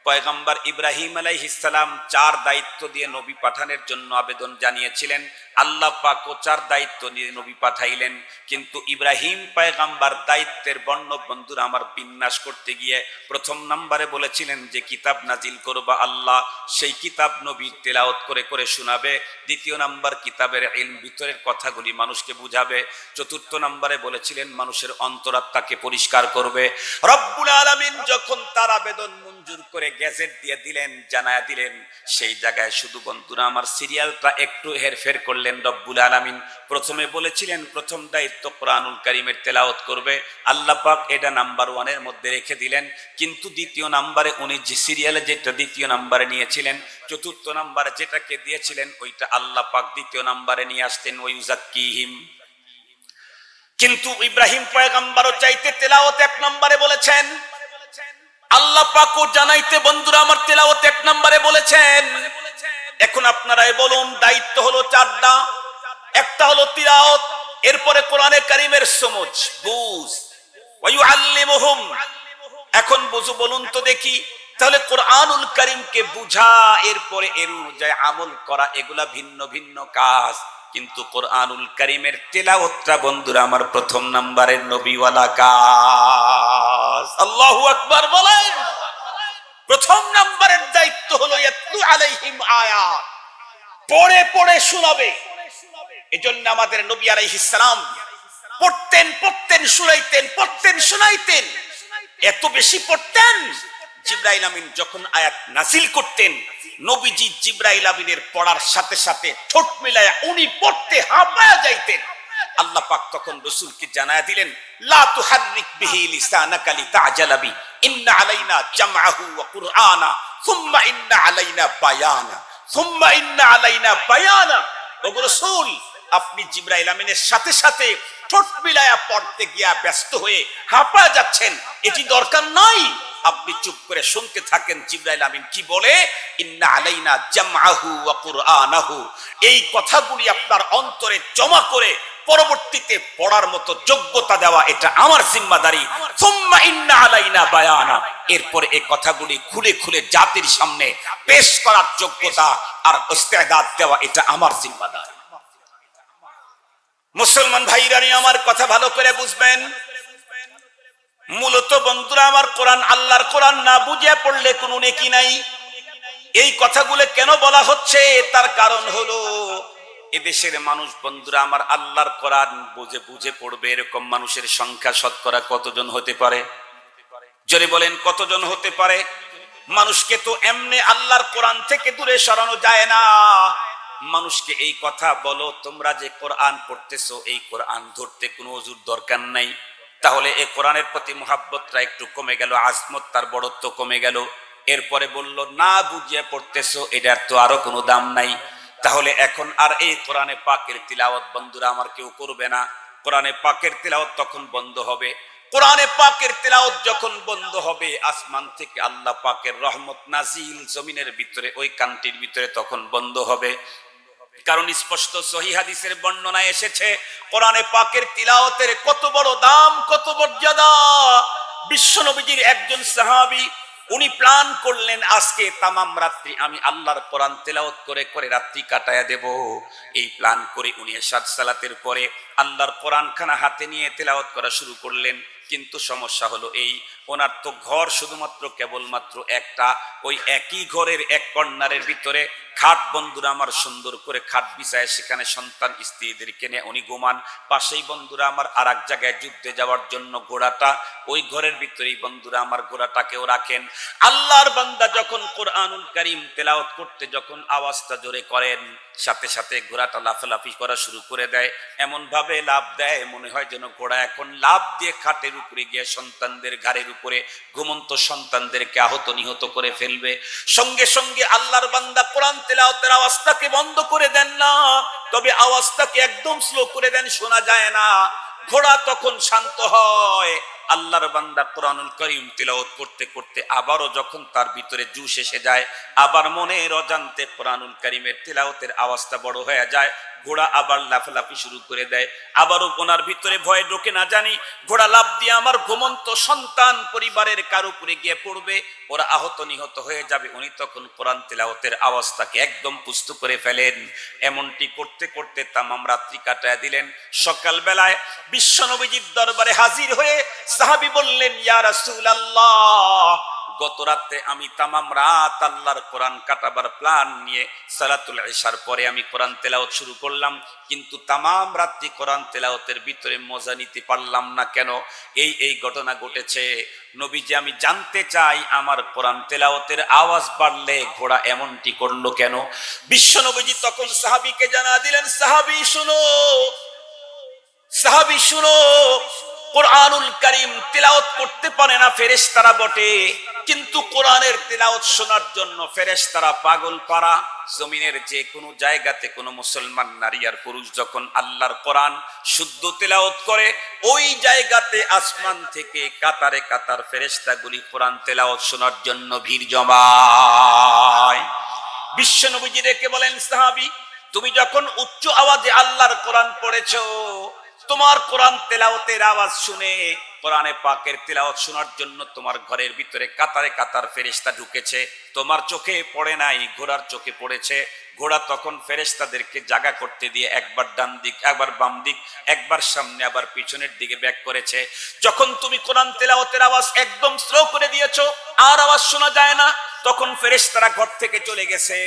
A: পয়গম্বর ইব্রাহিম আলাইহিস সালাম চার দায়িত্ব দিয়ে নবী পাঠানোর জন্য আবেদন জানিয়েছিলেন। আল্লাহ পাক ও চার দায়িত্ব নিয়ে নবী পাঠাইলেন, কিন্তু ইব্রাহিম পয়গম্বর দায়িত্বের বর্ণ বন্ধুরা আমার বিন্যাস করতে গিয়ে প্রথম নম্বরে বলেছিলেন যে কিতাব নাজিল করবা আল্লাহ, সেই কিতাব নবী তেলাওয়াত করে করে শোনাবে। দ্বিতীয় নাম্বার কিতাবের ইলম, ভিতরের কথাগুলি মানুষকে বুঝাবে। চতুর্থ নম্বরে বলেছিলেন মানুষের অন্তরাত্মাকে পরিষ্কার করবে। রব্বুল আলামিন যখন তার আবেদন মঞ্জুর করে গ্যাজেট দিয়ে দিলেন, জানায়া দিলেন, সেই জায়গায় শুধু বন্ধুরা আমার সিরিয়ালটা একটু হেরফের করলেন রব্বুল আলামিন। প্রথমে বলেছিলেন প্রথম দায়িত্ব কোরআনুল কারীমের তেলাওয়াত করবে, আল্লাহ পাক এটা নাম্বার 1 এর মধ্যে রেখে দিলেন। কিন্তু দ্বিতীয় নাম্বারে উনি যে সিরিয়ালে যেটা দ্বিতীয় নাম্বারে নিয়েছিলেন, চতুর্থ নাম্বারে যেটাকে দিয়েছিলেন ওইটা আল্লাহ পাক দ্বিতীয় নাম্বারে নিয়ে আসতেন, ওয়ায়ুযাক্কিহিম। কিন্তু ইব্রাহিম পয়গম্বরও চাইতে তেলাওয়াত 1 নম্বরে বলেছেন, আল্লাহ পাকও জানাইতে বন্ধুরা আমার তেলাওয়াত 1 নম্বরে বলেছেন। এখন আপনারাই বলুন, দায়িত্ব হলো 4টা, একটা হলো তিলাওয়াত, এরপরে কোরআনে কারীমের সমঝ বুঝ, ওয়া ইউআল্লিমুহুম। এখন বুঝু বলুন তো দেখি, তাহলে কোরআনুল কারীমকে বুঝা, এরপরে এর অনুযায়ী আমল করা, এগুলা ভিন্ন ভিন্ন কাজ। কিন্তু কোরআনুল কারীমের তেলাওয়াতটা বন্ধুরা আমার প্রথম নাম্বারের নবীওয়ালা কাজ। আল্লাহু আকবার বলেন। প্রথম নাম্বারের দায়িত্ব হলো ইয়াতলু আলাইহিম আয়াত, পড়ে পড়ে শোনাবে। এজন্য আমাদের নবী আলাইহিস সালাম পড়তেন শোনাইতেন, এত বেশি পড়তেন, জিবরাইল আমিন যখন আয়াত নাজিল করতেন, নবীজি জিবরাইল আমিনের পড়ার সাথে সাথে ঠোঁট মিলায়া উনি পড়তে হাঁপায়া যাইতেন। আল্লাহ পাক তখন রাসূলকে জানায়া দিলেন, লা তুহাররিক বিহি লিসানাকা লিতা'জালা বি, ইন্না আলাইনা জামআহু ওয়া কুরআনা সুম্মা ইন্না আলাইনা বায়ানা। ওগো রাসূল, আপনি জিবরাইল আমিনের সাথে সাথে ঠোঁট মিলায়া পড়তে গিয়া ব্যস্ত হয়ে হাঁপায়া যাচ্ছেন, এটি দরকার নাই। আপনি চুপ করে শুনতে থাকেন জিবরাইল আমিন কি বলে, ইন্না আলাইনা জামআহু ওয়া কুরআনাহু। এই কথাগুলি আপনার অন্তরে জমা করে পরবর্তীতে পড়ার মতো যোগ্যতা দেওয়া, এটা আমার জিম্মাদারি। সুম্মা ইন্না আলাইনা বায়ানা, এরপরে এই কথাগুলি খুলে খুলে জাতির সামনে পেশ করার যোগ্যতা আর ইস্তেদাদ দেওয়া, এটা আমার জিম্মাদারি। মুসলমান ভাইরা আমার কথা ভালো করে বুঝবেন। মূলত বন্ধুরা আমার কোরআন, আল্লাহর কোরআন না বুঝে পড়লে কোনো নেকি নাই। এই কথাগুলো কেন বলা হচ্ছে, তার কারণ হলো এদেশের মানুষ বন্ধুরা আমার আল্লাহর কোরআন বুঝে বুঝে পড়বে এরকম মানুষের সংখ্যা শতকরা কতজন হতে পারে? জোরে বলেন, কতজন হতে পারে? মানুষকে তো এমনি আল্লাহর কোরআন থেকে দূরে সরানো যায় না। মানুষকে এই কথা বলো, তোমরা যে কোরআন পড়তেছো এই কোরআন ধরতে কোনো ওযুর দরকার নাই। তাহলে এই কোরআনের প্রতি মুহাব্বতটা একটু কমে গেল, আজমত তার বড়ত্ব কমে গেল। এরপরে বলল না বুঝিয়ে পড়তেছো এটার তো আরো কোনো দাম নাই। তাহলে এখন আর এই কোরআনে পাকের তিলাওয়াত বন্ধুরা আমার কেউ করবে না। কোরআনে পাকের তিলাওয়াত তখন বন্ধ হবে। কোরআনে পাকের তিলাওয়াত যখন বন্ধ হবে, আসমান থেকে আল্লাহ পাকের রহমত নাজিল জমিনের ভিতরে ওই কান্তির ভিতরে তখন বন্ধ হবে। কারণ স্পষ্ট সহিহ হাদিসের বর্ণনায় এসেছে কোরআনে পাকের তিলাওয়াতের কত বড় দাম, কত মর্যাদা। বিশ্ব নবীজির একজন সাহাবী উনি প্ল্যান করলেন আজকে তামাম রাত্রি আমি আল্লাহর কোরআন তেলাওয়াত করে করে রাত্রি কাটায়া দেব। এই প্ল্যান করে উনি এশার সালাতের পরে আল্লাহর কোরআন খানা হাতে নিয়ে তেলাওয়াত করা শুরু করলেন। কিন্তু সমস্যা হলো এই, ওনার তো ঘর শুধুমাত্র কেবলমাত্র একটা, ওই একই ঘরের এক কর্নারের ভিতরে খাট বন্ধুরা আমার সুন্দর করে খাট বিছায় সেখানে সন্তান স্ত্রীদেরকে নিয়ে উনি ঘুমান। পাশেই বন্ধুরা আমার আর এক জায়গায় যুদ্ধে যাওয়ার জন্য ঘোড়াটা, ওই ঘরের ভিতরেই বন্ধুরা আমার ঘোড়াটাকেও রাখেন। আল্লাহর বান্দা যখন কোরআনুল কারীম তেলাওয়াত করতে যখন আওয়াজটা জোরে করেন, সাথে সাথে ঘোড়াটা লাফালাফি করা শুরু করে দেয়। এমন ভাবে লাফ দেয় মনে হয় যেন ঘোড়া এখন লাফ দিয়ে খাটের উপরে গিয়ে সন্তানদের ঘাড়ের উপরে, ঘুমন্ত সন্তানদেরকে আহত নিহত করে ফেলবে। সঙ্গে সঙ্গে আল্লাহর বান্দা কোরআন তেলাওয়াতের আওয়াজটাকে বন্ধ করে দেন না, তবে আওয়াজটাকে একদম স্লো করে দেন, শোনা যায় না। ঘোড়া তখন শান্ত হয়। আল্লাহর বান্দা কোরআনুল কারীম তিলাওয়াত করতে করতে আবারও যখন তার ভিতরে জুশ এসে যায়, আবার মনের অজান্তে কোরআনুল কারীমের তিলাওয়াতের আওয়াজটা বড় হয়ে যায়, ঘোড়া আবার লাফালাফি শুরু করে দেয়। আবারও ওনার ভিতরে ভয় ঢোকে না জানি ঘোড়া লাফ দিয়ে আমার ঘুমন্ত সন্তান পরিবারের কার উপরে গিয়ে পড়বে, ওরা আহত নিহত হয়ে যাবে। উনি তখন কোরআন তিলাওয়াতের আওয়াজটাকে একদম পুষ্ট করে ফেলেন। এমনটি করতে করতে তামাম রাত্রি কাটায় দিলেন। সকাল বেলায় বিশ্ব নবীজির দরবারে হাজির হয়ে সাহাবী বললেন, ইয়া রাসূলুল্লাহ, গত রাতে আমি তামাম রাত আল্লাহর কোরআন কাটাবার প্ল্যান নিয়ে সালাতুল ইশার পরে আমি কোরআন তেলাওয়াত শুরু করলাম, কিন্তু তামাম রাত্রি কোরআন তেলাওয়াতের ভিতরে মজা নিতে পারলাম না কেন? এই ঘটনা ঘটেছে। নবীজি আমি জানতে চাই আমার কোরআন তেলাওয়াতের আওয়াজ বাড়লে ঘোড়া এমনটি করলো কেন? বিশ্ব নবীজি তখন সাহাবীকে জানা দিলেন, সাহাবী শুনো, সাহাবী শুনো, কোরআনুল কারীম তেলাওয়াত করতে পারে না ফেরেশতারা বটে, কিন্তু কোরআনের তেলাওয়াত শোনার জন্য ফেরেশতারা পাগল পারা। জমিনের যে কোনো জায়গাতে কোনো মুসলমান নারী আর পুরুষ যখন আল্লাহর কোরআন শুদ্ধ তেলাওয়াত করে, ওই জায়গাতে আসমান থেকে কাতারে কাতার ফেরেশতাগুলি কোরআন তেলাওয়াত শোনার জন্য ভিড় জমায়। বিশ্ব নবীজি রেখে বলেন, সাহাবী তুমি যখন উচ্চ আওয়াজে আল্লাহর কোরআন পড়েছো, তোমার কোরআন তেলাওয়াতের আওয়াজ শুনে কোরআনে পাকের তেলাওয়াত শোনার জন্য তোমার ঘরের ভিতরে কাতারে কাতার ফেরেশতা ঢুকেছে, তোমার চোখে পড়ে নাই, ঘোড়ার চোখে পড়েছে। ঘোড়া তখন ফেরেশতাদেরকে জাগা করতে দিয়ে একবার ডান দিক, একবার বাম দিক, একবার সামনে, আবার পিছনের দিকে ব্যাক করেছে। যখন তুমি কোরআন তেলাওয়াতের আওয়াজ একদম স্লো করে দিয়েছো, আর আওয়াজ শোনা যায় না, তখন ফেরেশতারা ঘর থেকে চলে গেছে।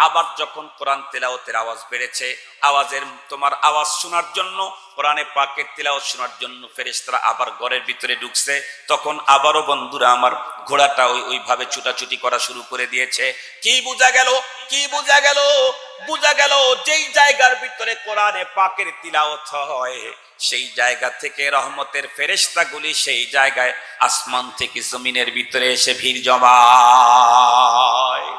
A: আবার যখন কোরআন তেলাওয়াতের আওয়াজ বেড়েছে, আওয়াজের তোমার আওয়াজ শোনার জন্য, কোরআনে পাকের তেলাওয়াত শোনার জন্য ফেরেশতারা আবার ঘরের ভিতরে ঢুকছে। তখন আবারও বন্ধুরা আমার ঘোড়াটা ওইভাবে ছুটাছুটি করা শুরু করে দিয়েছে। কি বোঝা গেল? কি বোঝা গেল? বোঝা গেল যেই জায়গার ভিতরে কোরআনে পাকের তিলাওয়াত হয়, সেই জায়গা থেকে রহমতের ফেরেশতাগুলি সেই জায়গায় আসমান থেকে জমিনের ভিতরে এসে ভিড় জমায়।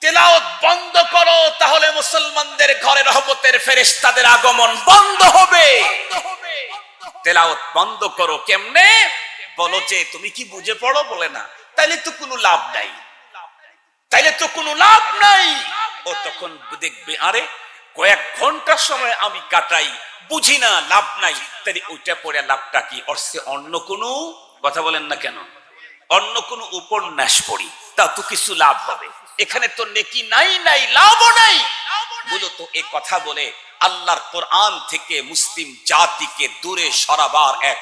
A: তেলাওয়াত বন্ধ করো, তাহলে মুসলমানদের ঘরে রহমতের ফেরেশতাদের আগমন বন্ধ হবে। তেলাওয়াত বন্ধ করো কেমনে? বলো যে তুমি কি বুঝে পড়ো? বলে না, তাইলে তো কোনো লাভ নাই, তাইলে তো কোনো লাভ নাই। ও তখন দেখবে আরে কয়েক ঘন্টার সময় আমি কাটাই, বুঝি না, লাভ নাই, তাহলে ওইটা পড়ে লাভটা কি? অর্থে অন্য কোনো কথা বলেন না কেন? অন্য কোনো উপন্যাস পড়ি, তা তো কিছু লাভ হবে। এখানে তো নেকি নাই, নাই লাভও নাই। মূলত এই কথা বলে আল্লাহর কোরআন থেকে মুসলিম জাতিকে দূরে সরাবার এক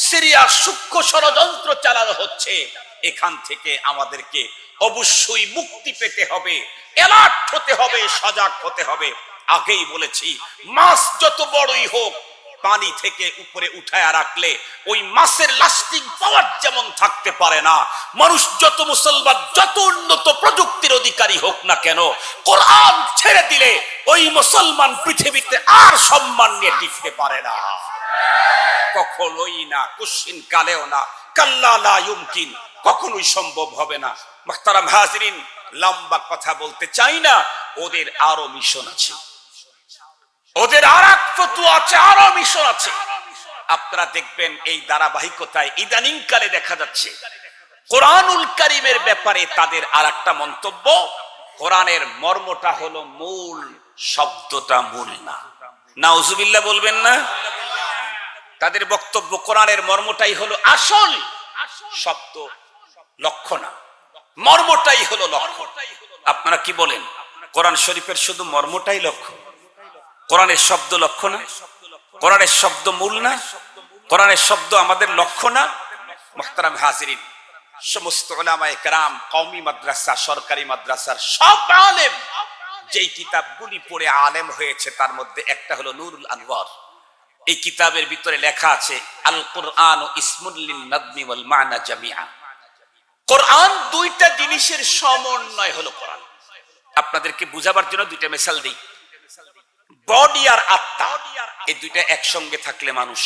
A: সিরিয়াস সূক্ষ্ম ষড়যন্ত্র চালানো হচ্ছে। এখান থেকে আমাদেরকে অবশ্যই মুক্তি পেতে হবে, অ্যালার্ট হতে হবে, সজাগ হতে হবে। আগেই বলেছি, মাছ যত বড়ই হোক, পানি থেকে উপরে উঠায় রাখলে ওই মাছের লাস্টিং পাওয়ার যেমন থাকতে পারে না, মানুষ যত মুসলমান যত উন্নত প্রযুক্তির অধিকারী হোক না কেন, কোরআন ছেড়ে দিলে ওই মুসলমান পৃথিবীতে আর সম্মান নিয়ে টিকতে পারে না, কখনোই না, কুশ্চিন কালেও না, কাল্লা লা ইউমকিন, কখনোই সম্ভব হবে না। মুহতারাম হাজিরিন, লম্বা কথা বলতে চাই না, ওদের আরো মিশন আছে, ওদের আর এক ফতোয়া আছে, আরো মিশন আছে। আপনারা দেখবেন এই ধারাবাহিকতায় ইদানিং কালে দেখা যাচ্ছে কোরআনুল কারীমের ব্যাপারে তাদের আর একটা মন্তব্য, কোরআনের মর্মটা হলো মূল, শব্দটা মূল না। নাউজুবিল্লাহ বলবেন না? তাদের বক্তব্য কোরআনের মর্মটাই হলো আসল, শব্দ লক্ষ্য না, মর্মটাই হলো লক্ষ্য। আপনারা কি বলেন, কোরআন শরীফের শুধু মর্মটাই লক্ষ্য, কোরআনের শব্দ লক্ষ্য না? কোরআনের শব্দ মূল না? কোরআনের শব্দ আমাদের লক্ষ্য না? মুহতারাম হাজিরিন, সমস্ত উলামায়ে কেরাম, কওমি মাদ্রাসা, সরকারি মাদ্রাসার সব আলেম যেই কিতাবগুলি পড়ে আলেম হয়েছে তার মধ্যে একটা হলো নূরুল আনওয়ার। এই কিতাবের ভিতরে লেখা আছে আল কুরআন ইসমুল লিন নাদমি ওয়াল মা'না জামিআ। কোরআন দুইটা জিনিসের সমন্বয় হলো কোরআন। আপনাদেরকে বুঝাবার জন্য দুইটা মিসাল দেই। বডি আর আত্মা, এই দুইটা একসঙ্গে থাকলে মানুষ।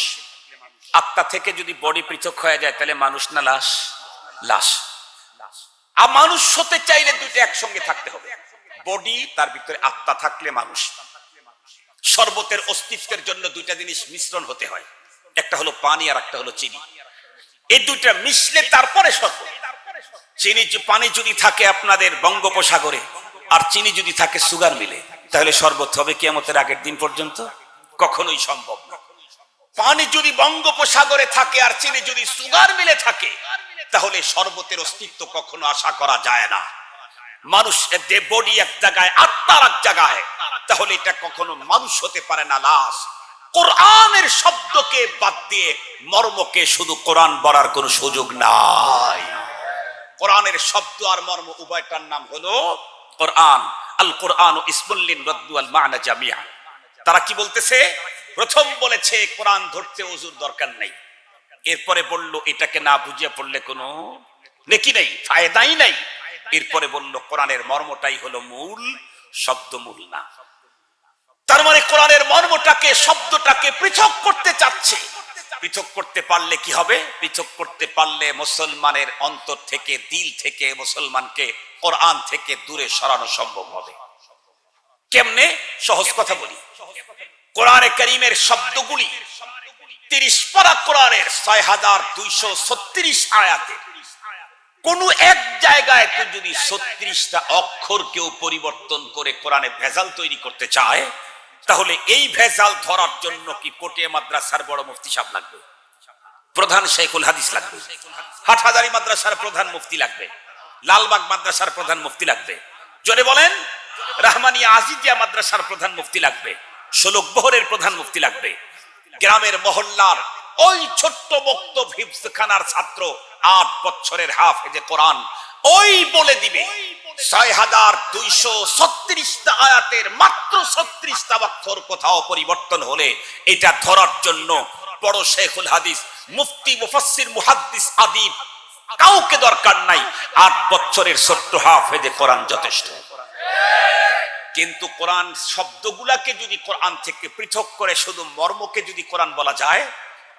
A: আত্মা থেকে যদি বডি পৃথক হয়ে যায় তাহলে মানুষ না লাশ? লাশ। আর মানুষ হতে চাইলে দুইটা একসঙ্গে থাকতে হবে, বডি তার ভিতরে আত্মা থাকলে মানুষ। শরবতের অস্তিত্বের জন্য দুইটা জিনিস মিশ্রণ হতে হয়, একটা হলো পানি আর একটা হলো চিনি। এই দুইটা মিশলে তারপরে শরবত। চিনি, পানি যদি থাকে আপনাদের বঙ্গোপসাগরে আর চিনি যদি থাকে সুগার মিলে, তাহলে শরবত হবে কিয়ামতের আগের দিন পর্যন্ত? কখনোই সম্ভব না। পানি যদি বঙ্গোপসাগরে থাকে আর চিনি যদি সুগার মিলে থাকে, তাহলে শরবতের অস্তিত্ব কখনো আশা করা যায় না। মানুষ বডি এক জায়গায়, আত্মার এক জায়গায়, তাহলে এটা কখনো মানুষ হতে পারে না, লাশ। কোরআনের শব্দকে বাদ দিয়ে মর্মকে শুধু কোরআন বলার কোনো সুযোগ নাই। কোরআনের শব্দ আর মর্ম উভয়টার নাম হলো কোরআন। আল কোরআন ইসমুল লিন নাদমি ওয়াল মা'না জামিআ। তারা কি বলতেছে? প্রথম বলেছে কোরআন ধরতে ওযুর দরকার নাই, এরপরে বলল এটাকে না বুঝিয়ে পড়লে কোনো নেকি নেই, ফায়দাই নাই। এরপরে বলল কোরআনের মর্মটাই হলো মূল, শব্দ মূল না। তার মানে কোরআনের মর্মটাকে, শব্দটাকে পৃথক করতে চাচ্ছে। পৃথক করতে পারলে কি হবে? পৃথক করতে পারলে মুসলমানের অন্তর থেকে, দিল থেকে মুসলমানকে কোরআন থেকে দূরে সরানো সম্ভব হবে। কেমনে? সহজ কথা বলি। কোরআনে কারীমের শব্দগুলি 30 পারা কোরআনের 6236 আয়াতে কোন এক জায়গায় তো যদি 36টা অক্ষর কেউ পরিবর্তন করে কোরআনে ভেজাল তৈরি করতে চায়, তাহলে এই ভেজাল ধরার জন্য কি পটিয়া মাদ্রাসার বড় মুফতি সাহেব লাগবে? প্রধান শেখুল হাদিস লাগবে? হাটহাজারী মাদ্রাসার প্রধান মুফতি লাগবে? লালবাগ মাদ্রাসার প্রধান মুফতি লাগবে? জোরে বলেন। রাহমানিয়া আজিজিয়া মাদ্রাসার প্রধান মুফতি লাগবে? শোলকবহরের প্রধান মুফতি লাগবে? গ্রামের মহল্লার ওই ছোট্ট বক্তব্য হিফজখানার ছাত্র 8 বছরের হাফেজে কোরআন ওই বলে দিবে 6236টা আয়াতের মাত্র 36টা অক্ষর কোথাও পরিবর্তন হলে এটা ধরার জন্য বড় শেখুল হাদিস, মুফতি, মুফাসসির, মুহাদ্দিস, আদিব কাউকে দরকার নাই। 8 বছরের ছোট্ট হাফেজে কোরআন যথেষ্ট। কিন্তু কোরআন শব্দগুলাকে যদি কোরআন থেকে পৃথক করে শুধু মর্মকে যদি কোরআন বলা যায়,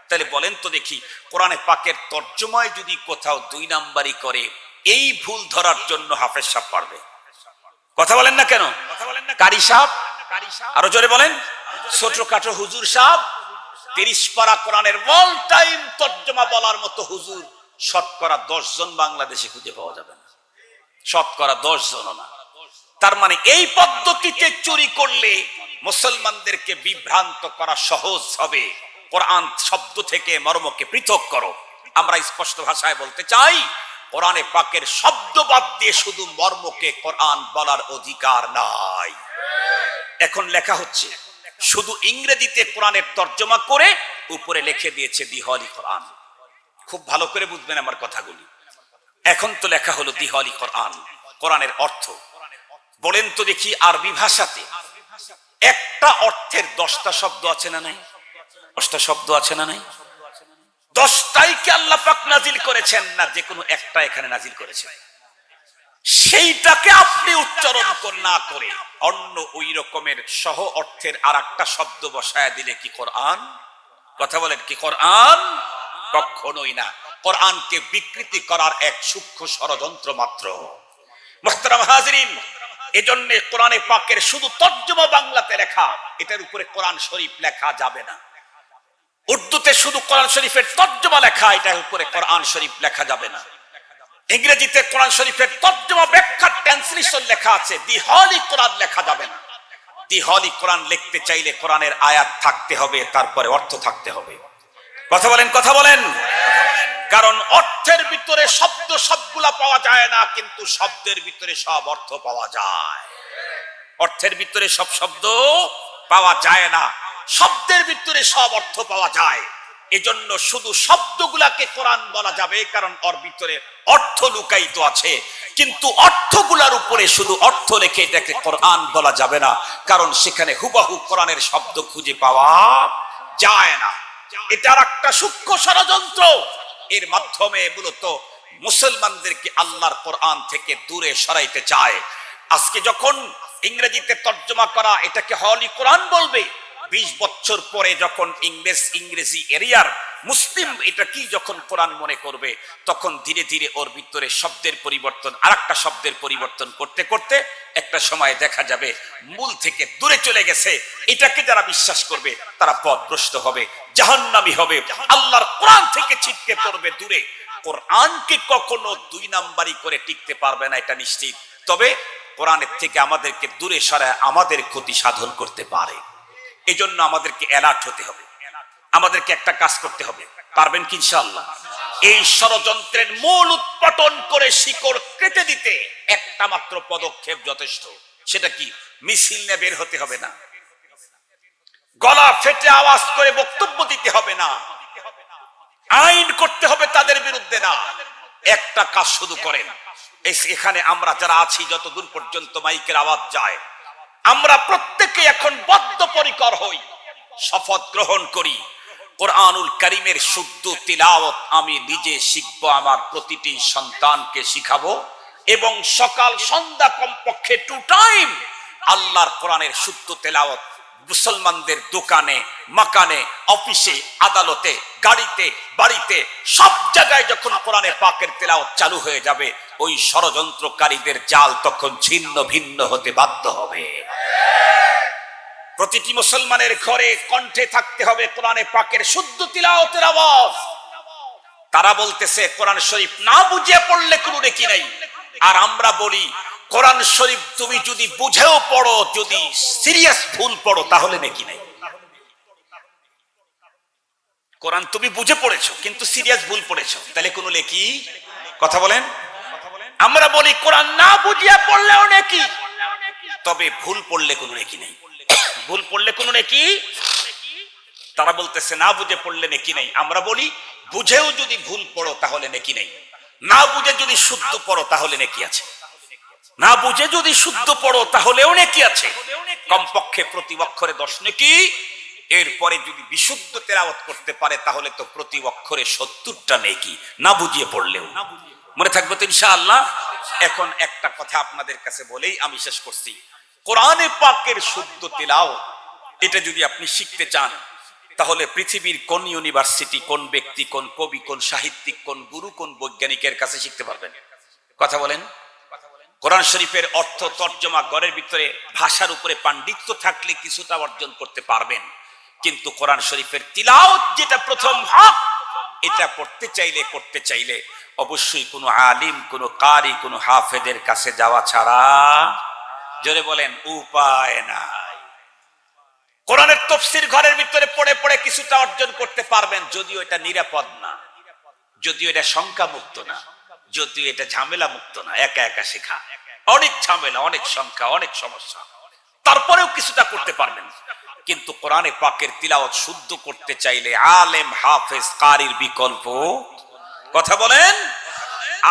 A: তাহলে বলেন তো দেখি, কোরআনে পাকের তর্জমায় যদি কোথাও 2 নাম্বারি করে, এই ভুল ধরার জন্য হাফেজ সাহেব পারবে? কথা বলেন না কেন? কারি সাহেব, আরো জোরে বলেন। ছোটখাটো হুজুর সাহেব 30 পারা কোরআনের অল টাইম তর্জমা বলার মতো হুজুর শতকরা 10 জন বাংলাদেশে খুঁজে পাওয়া যাবে না, শতকরা 10 জন না। তার মানে এই পদ্ধতিতে চুরি করলে মুসলমানদেরকে বিভ্রান্ত করা সহজ হবে। কোরআন শব্দ থেকে মর্মকে পৃথক করো। আমরা স্পষ্ট ভাষায় বলতে চাই, কোরআনে পাকের শব্দ বাদ দিয়ে শুধু মর্মকে কোরআন বলার অধিকার নাই। এখন লেখা হচ্ছে শুধু ইংরেজিতে কোরআনের তর্জমা করে উপরে লিখে দিয়েছে দি হলি কোরআন। খুব ভালো করে বুঝবেন আমার কথাগুলি। এখন তো লেখা হলো দি হলি কোরআন, কোরআনের অর্থ বলেন তো দেখি। আরবি ভাষাতে একটা অর্থের 10টা শব্দ আছে না নাই? 10টা শব্দ আছে না নাই? 10টাই কি আল্লাহ পাক নাজিল করেছেন, না যে কোনো একটা এখানে নাজিল করেছেন? সেইটাকে আপনি উচ্চারণ না করে অন্য ওই রকমের সহ অর্থের আর একটা শব্দ বসায় দিলে কি কোরআন? কথা বলেন, কি কোরআন? কখনোই না। কোরআনকে বিকৃতি করার এক সূক্ষ্ম ষড়যন্ত্র মাত্র। মুহতারাম হাজিরিন, এজন্য কোরআনে পাকের শুধু তর্জমা বাংলাতে লেখা, এটার উপরে কোরআন শরীফ লেখা যাবে না। উর্দুতে শুধু কোরআন শরীফের তর্জমা লেখা, এটার উপরে কোরআন শরীফ লেখা যাবে না। ইংরেজিতে কোরআন শরীফের তর্জমা ব্যাখ্যা ট্রান্সলেশন লেখা আছে, দি হলি কোরআন লেখা যাবে না। দি হলি কোরআন লিখতে চাইলে কোরআনের আয়াত থাকতে হবে, তারপরে অর্থ থাকতে হবে। কথা বলেন, কথা বলেন। কারণ অর্থের ভিতরে শব্দ সবগুলা পাওয়া যায় না, কিন্তু শব্দের ভিতরে সব অর্থ পাওয়া যায়। অর্থের ভিতরে সব শব্দ পাওয়া যায় না, শব্দের ভিতরে সব অর্থ পাওয়া যায়। এজন্য শুধু শব্দগুলাকে কোরআন বলা যাবে, কারণ ওর ভিতরে অর্থ লুকায়িত আছে। কিন্তু অর্থগুলার উপরে শুধু অর্থ রেখে এটাকে কোরআন বলা যাবে না, কারণ সেখানে হুবহু কোরআনের শব্দ খুঁজে পাওয়া যায় না। এটার একটা সূক্ষ্ম ষড়যন্ত্র। এর মাধ্যমে মূলত মুসলমানদেরকে আল্লাহর কোরআন থেকে দূরে সরাইতে চায়। আজকে যখন ইংরেজিতে তর্জমা করা এটাকে হলি কোরআন বলবে, 20 বছর পরে যখন ইংরেজি এরিয়ার মুসলিম এটা কি যখন কোরআন মনে করবে, তখন ধীরে ধীরে ওর ভিতরে শব্দের পরিবর্তন, আরেকটা শব্দের পরিবর্তন করতে করতে একটা সময় দেখা যাবে মূল থেকে দূরে চলে গেছে। এটাকে যারা বিশ্বাস করবে তারা পথভ্রষ্ট হবে, জাহান্নামী হবে, আল্লাহর কোরআন থেকে ছিটকে পড়বে দূরে। কোরআনকে কখনো 2 নাম্বারি করে টিকতে পারবে না, এটা নিশ্চিত। তবে কোরআনের থেকে আমাদেরকে দূরে সরায় আমাদের ক্ষতি সাধন করতে পারে। এই জন্য আমাদেরকে অ্যালার্ট হতে হবে, আমাদেরকে একটা কাজ করতে হবে। পারবেন কি ইনশাআল্লাহ? এই ষড়যন্ত্রের মূল উৎপাটন করে শিকড় কেটে দিতে একটা মাত্র পদক্ষেপ যথেষ্ট। সেটা কি? মিছিল নিয়ে বের হতে হবে না, গলা ফেটে আওয়াজ করে বক্তব্য দিতে হবে না, আইন করতে হবে তাদের বিরুদ্ধে না। একটা কাজ শুধু করেন, এখানে আমরা যারা আছি যতদূর পর্যন্ত মাইকের আওয়াজ যায়, আমরা প্রত্যেকে এখন বদ্ধপরিকর হই, শপথ গ্রহণ করি কোরআনুল কারীমের শুদ্ধ তিলাওয়াত আমি নিজে শিখব, আমার প্রতিটি সন্তানকে শিখাবো, এবং সকাল সন্ধ্যা কমপক্ষে 2 টাইম আল্লাহর কোরআনের শুদ্ধ তেলাওয়াত মুসলমানদের দোকানে, মাকানে, অফিসে, আদালতে, গাড়িতে, বাড়িতে, সব জায়গায় যখন কোরআনে পাকের তেলাওয়াত চালু হয়ে যাবে, ওই ষড়যন্ত্রকারীদের জাল তখন ছিন্ন ভিন্ন হতে বাধ্য হবে। প্রতিটি মুসলমানের ঘরে কণ্ঠে থাকতে হবে কোরআনে পাকের শুদ্ধ তিলাওয়াতের আওয়াজ। তারা বলতেছে কোরআন শরীফ না বুঝিয়ে পড়লে কোনো নেকি নাই, আর আমরা বলি কোরআন শরীফ তুমি যদি বুঝেও পড়ো, যদি সিরিয়াস ভুল পড়ো তাহলে নেকি নাই। কোরআন তুমি বুঝে পড়েছো কিন্তু সিরিয়াস ভুল পড়েছো, তাহলে কোনো নেকি? কথা বলেন। আমরা বলি কোরআন না বুঝিয়ে পড়লেও নেকি, তবে ভুল পড়লে কোনো নেকি নেই। ভুল পড়লে কোনো নেকি? তারা বলতেছে না বুঝে পড়লে নেকি নেই। আমরা বলি বুঝেও যদি ভুল পড়ো তাহলে নেকি নেই, না বুঝে যদি শুদ্ধ পড়ো তাহলে নেকি আছে। না বুঝে যদি শুদ্ধ পড়ো তাহলেও নেকি আছে, কমপক্ষে প্রতি অক্ষরে 10 নেকি। এরপরে যদি বিশুদ্ধ তেলাওয়াত করতে পারে তাহলে তো প্রতি অক্ষরে 70টা নেকি, না বুঝিয়ে পড়লেও। মনে থাকবে তো ইনশাআল্লাহ? এখন একটা কথা আপনাদের কাছে বলেই আমি শেষ করছি। কোরআনে পাকের শুদ্ধ তিলাওয়াত এটা যদি আপনি শিখতে চান, তাহলে পৃথিবীর কোন ইউনিভার্সিটি, কোন ব্যক্তি, কোন কবি, কোন সাহিত্যিক, কোন গুরু, কোন বৈজ্ঞানিকের কাছে শিখতে পারবেন? কথা বলেন। কোরআন শরীফের অর্থ তর্জমা ঘরের ভিতরে ভাষার উপরে পাণ্ডিত্য থাকলে কিছুটা অর্জন করতে পারবেন, কিন্তু কোরআন শরীফের তিলাওয়াত যেটা প্রথম হক, এটা করতে চাইলে অবশ্যই কোনো আলিম, কোনো কারি, কোনো হাফেজের কাছে যাওয়া ছাড়া, জোরে বলেন, উপায় নাই। কোরআনের তাফসীর ঘরের ভিতরে পড়ে পড়ে কিছুটা অর্জন করতে পারবেন, যদিও এটা নিরাপদ না, যদিও এটা শঙ্কা মুক্ত না, যদিও এটা ঝামেলা মুক্ত না। একা একা শেখা অনেক ঝামেলা, অনেক শঙ্কা, অনেক সমস্যা, তারপরেও কিছুটা করতে পারবেন। কিন্তু কোরআনে পাকের তিলাওয়াত শুদ্ধ করতে চাইলে আলেম, হাফেজ, কারির বিকল্প। কথা বলেন।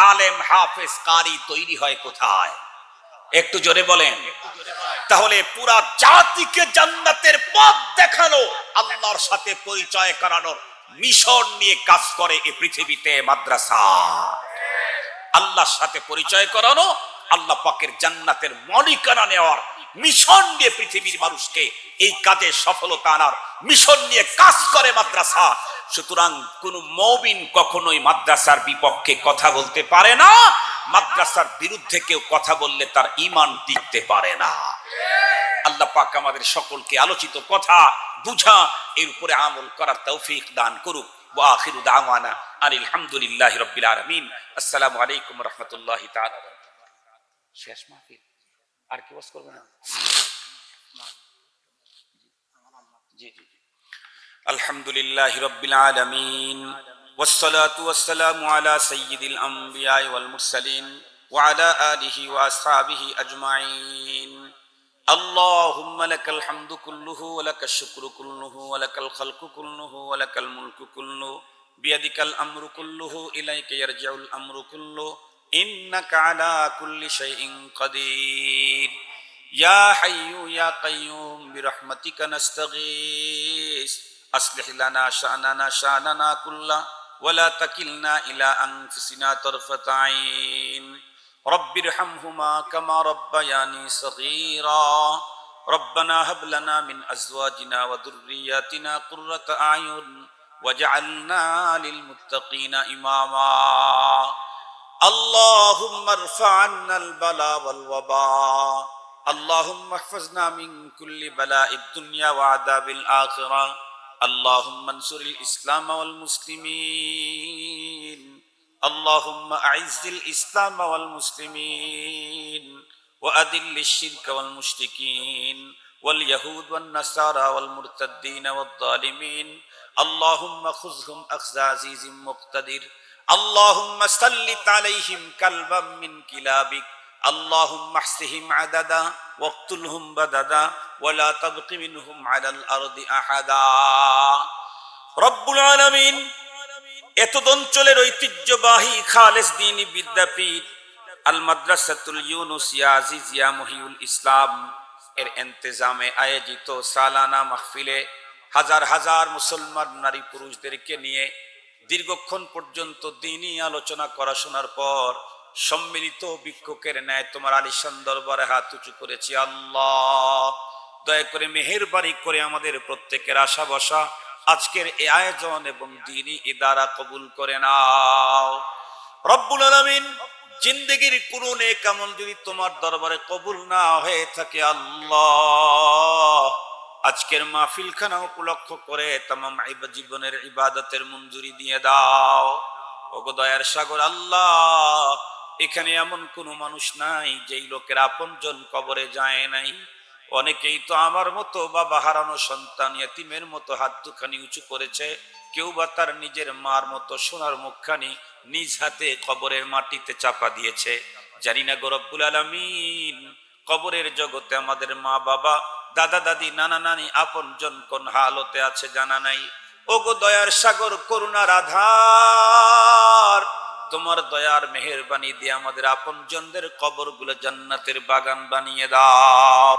A: আলেম, হাফেজ, কারি তৈরি হয় কোথায়? একটু জোরে বলেন। তাহলে পুরা জাতিকে জান্নাতের পথ দেখানো, আল্লাহর সাথে পরিচয় করানোর মিশন নিয়ে কাজ করে এই পৃথিবীতে মাদ্রাসা। আল্লাহর সাথে পরিচয় করানো, আল্লাহ পাকের জান্নাতের মালিকানা নেওয়ার মিশন নিয়ে পৃথিবীর মানুষকে এই কাজে সফলতা আনার মিশন নিয়ে কাজ করে মাদ্রাসা। সুতরাং কোন মুমিন কখনোই মাদ্রাসার বিপক্ষে কথা বলতে পারে না, মাদ্রাসার বিরুদ্ধে কেউ কথা বললে তার ঈমান টিকতে পারে না। আল্লাহ পাক আমাদের সকলকে আলোচিত কথা বুঝা এর উপরে আমল করার তৌফিক দান করুক। ওয়া আখিরু দাওয়ানা আলহামদুলিল্লাহি রাব্বিল আলামিন। আসসালামু আলাইকুম ওয়া রাহমাতুল্লাহি তাআলা। শেষ মাহফিল, আর কি ওয়াজ করবে না? জি জি। আলহামদুলিল্লাহি রাব্বিল আলামিন ওয়াসসালাতু ওয়াসসালামু আলা সাইয়্যিদিল আমবিয়া ওয়াল মুরসালিন ওয়া আলা আলিহি ওয়া আসহাবিহি আজমাইন। اللهم لك الحمد كله ولك الشكر كله ولك الخلق كله ولك الملك كله بيدك الأمر كله إليك يرجع الأمر كله إنك على كل شيء قدير يا حي يا قيوم برحمتك نستغيث أصلح لنا شأننا كله ولا تكلنا إلى أنفسنا طرفة عين رب ارحمهما كما ربياني صغيرا ربنا هب لنا من أزواجنا وذرياتنا قرة أعين واجعلنا للمتقين إماما اللهم ارفع عنا البلاء والوباء اللهم احفظنا من كل بلاء الدنيا وعذاب الآخرة اللهم انصر الإسلام والمسلمين اللهم أعز الإسلام والمسلمين وأذل الشرك والمشركين واليهود والنصارى والمرتدين والظالمين اللهم خذهم أخذ عزيز مقتدر اللهم سلط عليهم كلبا من كلابك اللهم احصهم عددا واقتلهم بددا ولا تبق منهم على الأرض أحدا رب العالمين এতদ অঞ্চলের ঐতিহ্যবাহী খালেস দ্বীনি বিদ্যাপীঠ আল মাদ্রাসাতুল ইউনুসিয়া আজিজিয়া মহিউল ইসলাম এর ইন্তেজামে আয়োজিত সালানা মাহফিলে হাজার হাজার মুসলমান নারী পুরুষদেরকে নিয়ে দীর্ঘক্ষণ পর্যন্ত দ্বীনি আলোচনা করা শোনার পর সম্মিলিত ভিক্ষুকের ন্যায় তোমার আলিশান দরবারে হাত উঁচু করেছি। আল্লাহ দয়া করে মেহেরবানি করে আমাদের প্রত্যেকের আশা বসা আজকের এই আয়োজন এবং দ্বীনি ইদারা কবুল করে নাও। রব্বুল আলামিন জিন্দেগির কোনো নেক আমল যদি তোমার দরবারে কবুল না হয়ে থাকে আল্লাহ আজকের মাহফিলখানা উপলক্ষ করে তামাম জীবনের ইবাদতের মঞ্জুরি দিয়ে দাও। ওগো দয়ার সাগর আল্লাহ, এখানে এমন কোনো মানুষ নাই যেই লোকের আপনজন কবরে যায় নাই। অনেকেই তো আমার মতো বাবা হারানো সন্তান ইয়াতিমের মতো হাত দুখানি উঁচু করেছে, কেউ বা তার নিজের মার মতো সোনার মুখখানি নিজ হাতে কবরের মাটিতে চাপা দিয়েছে। জানি না গো রব্বুল আলামিন কবরের জগতে আমাদের মা বাবা দাদা দাদি নানা নানি আপনজন কোন হালতে আছে জানা নাই। ওগো দয়ার সাগর করুণার আধার, তোমার দয়ার মেহেরবানি দিয়ে আমাদের আপনজনদের কবরগুলো জান্নাতের বাগান বানিয়ে দাও।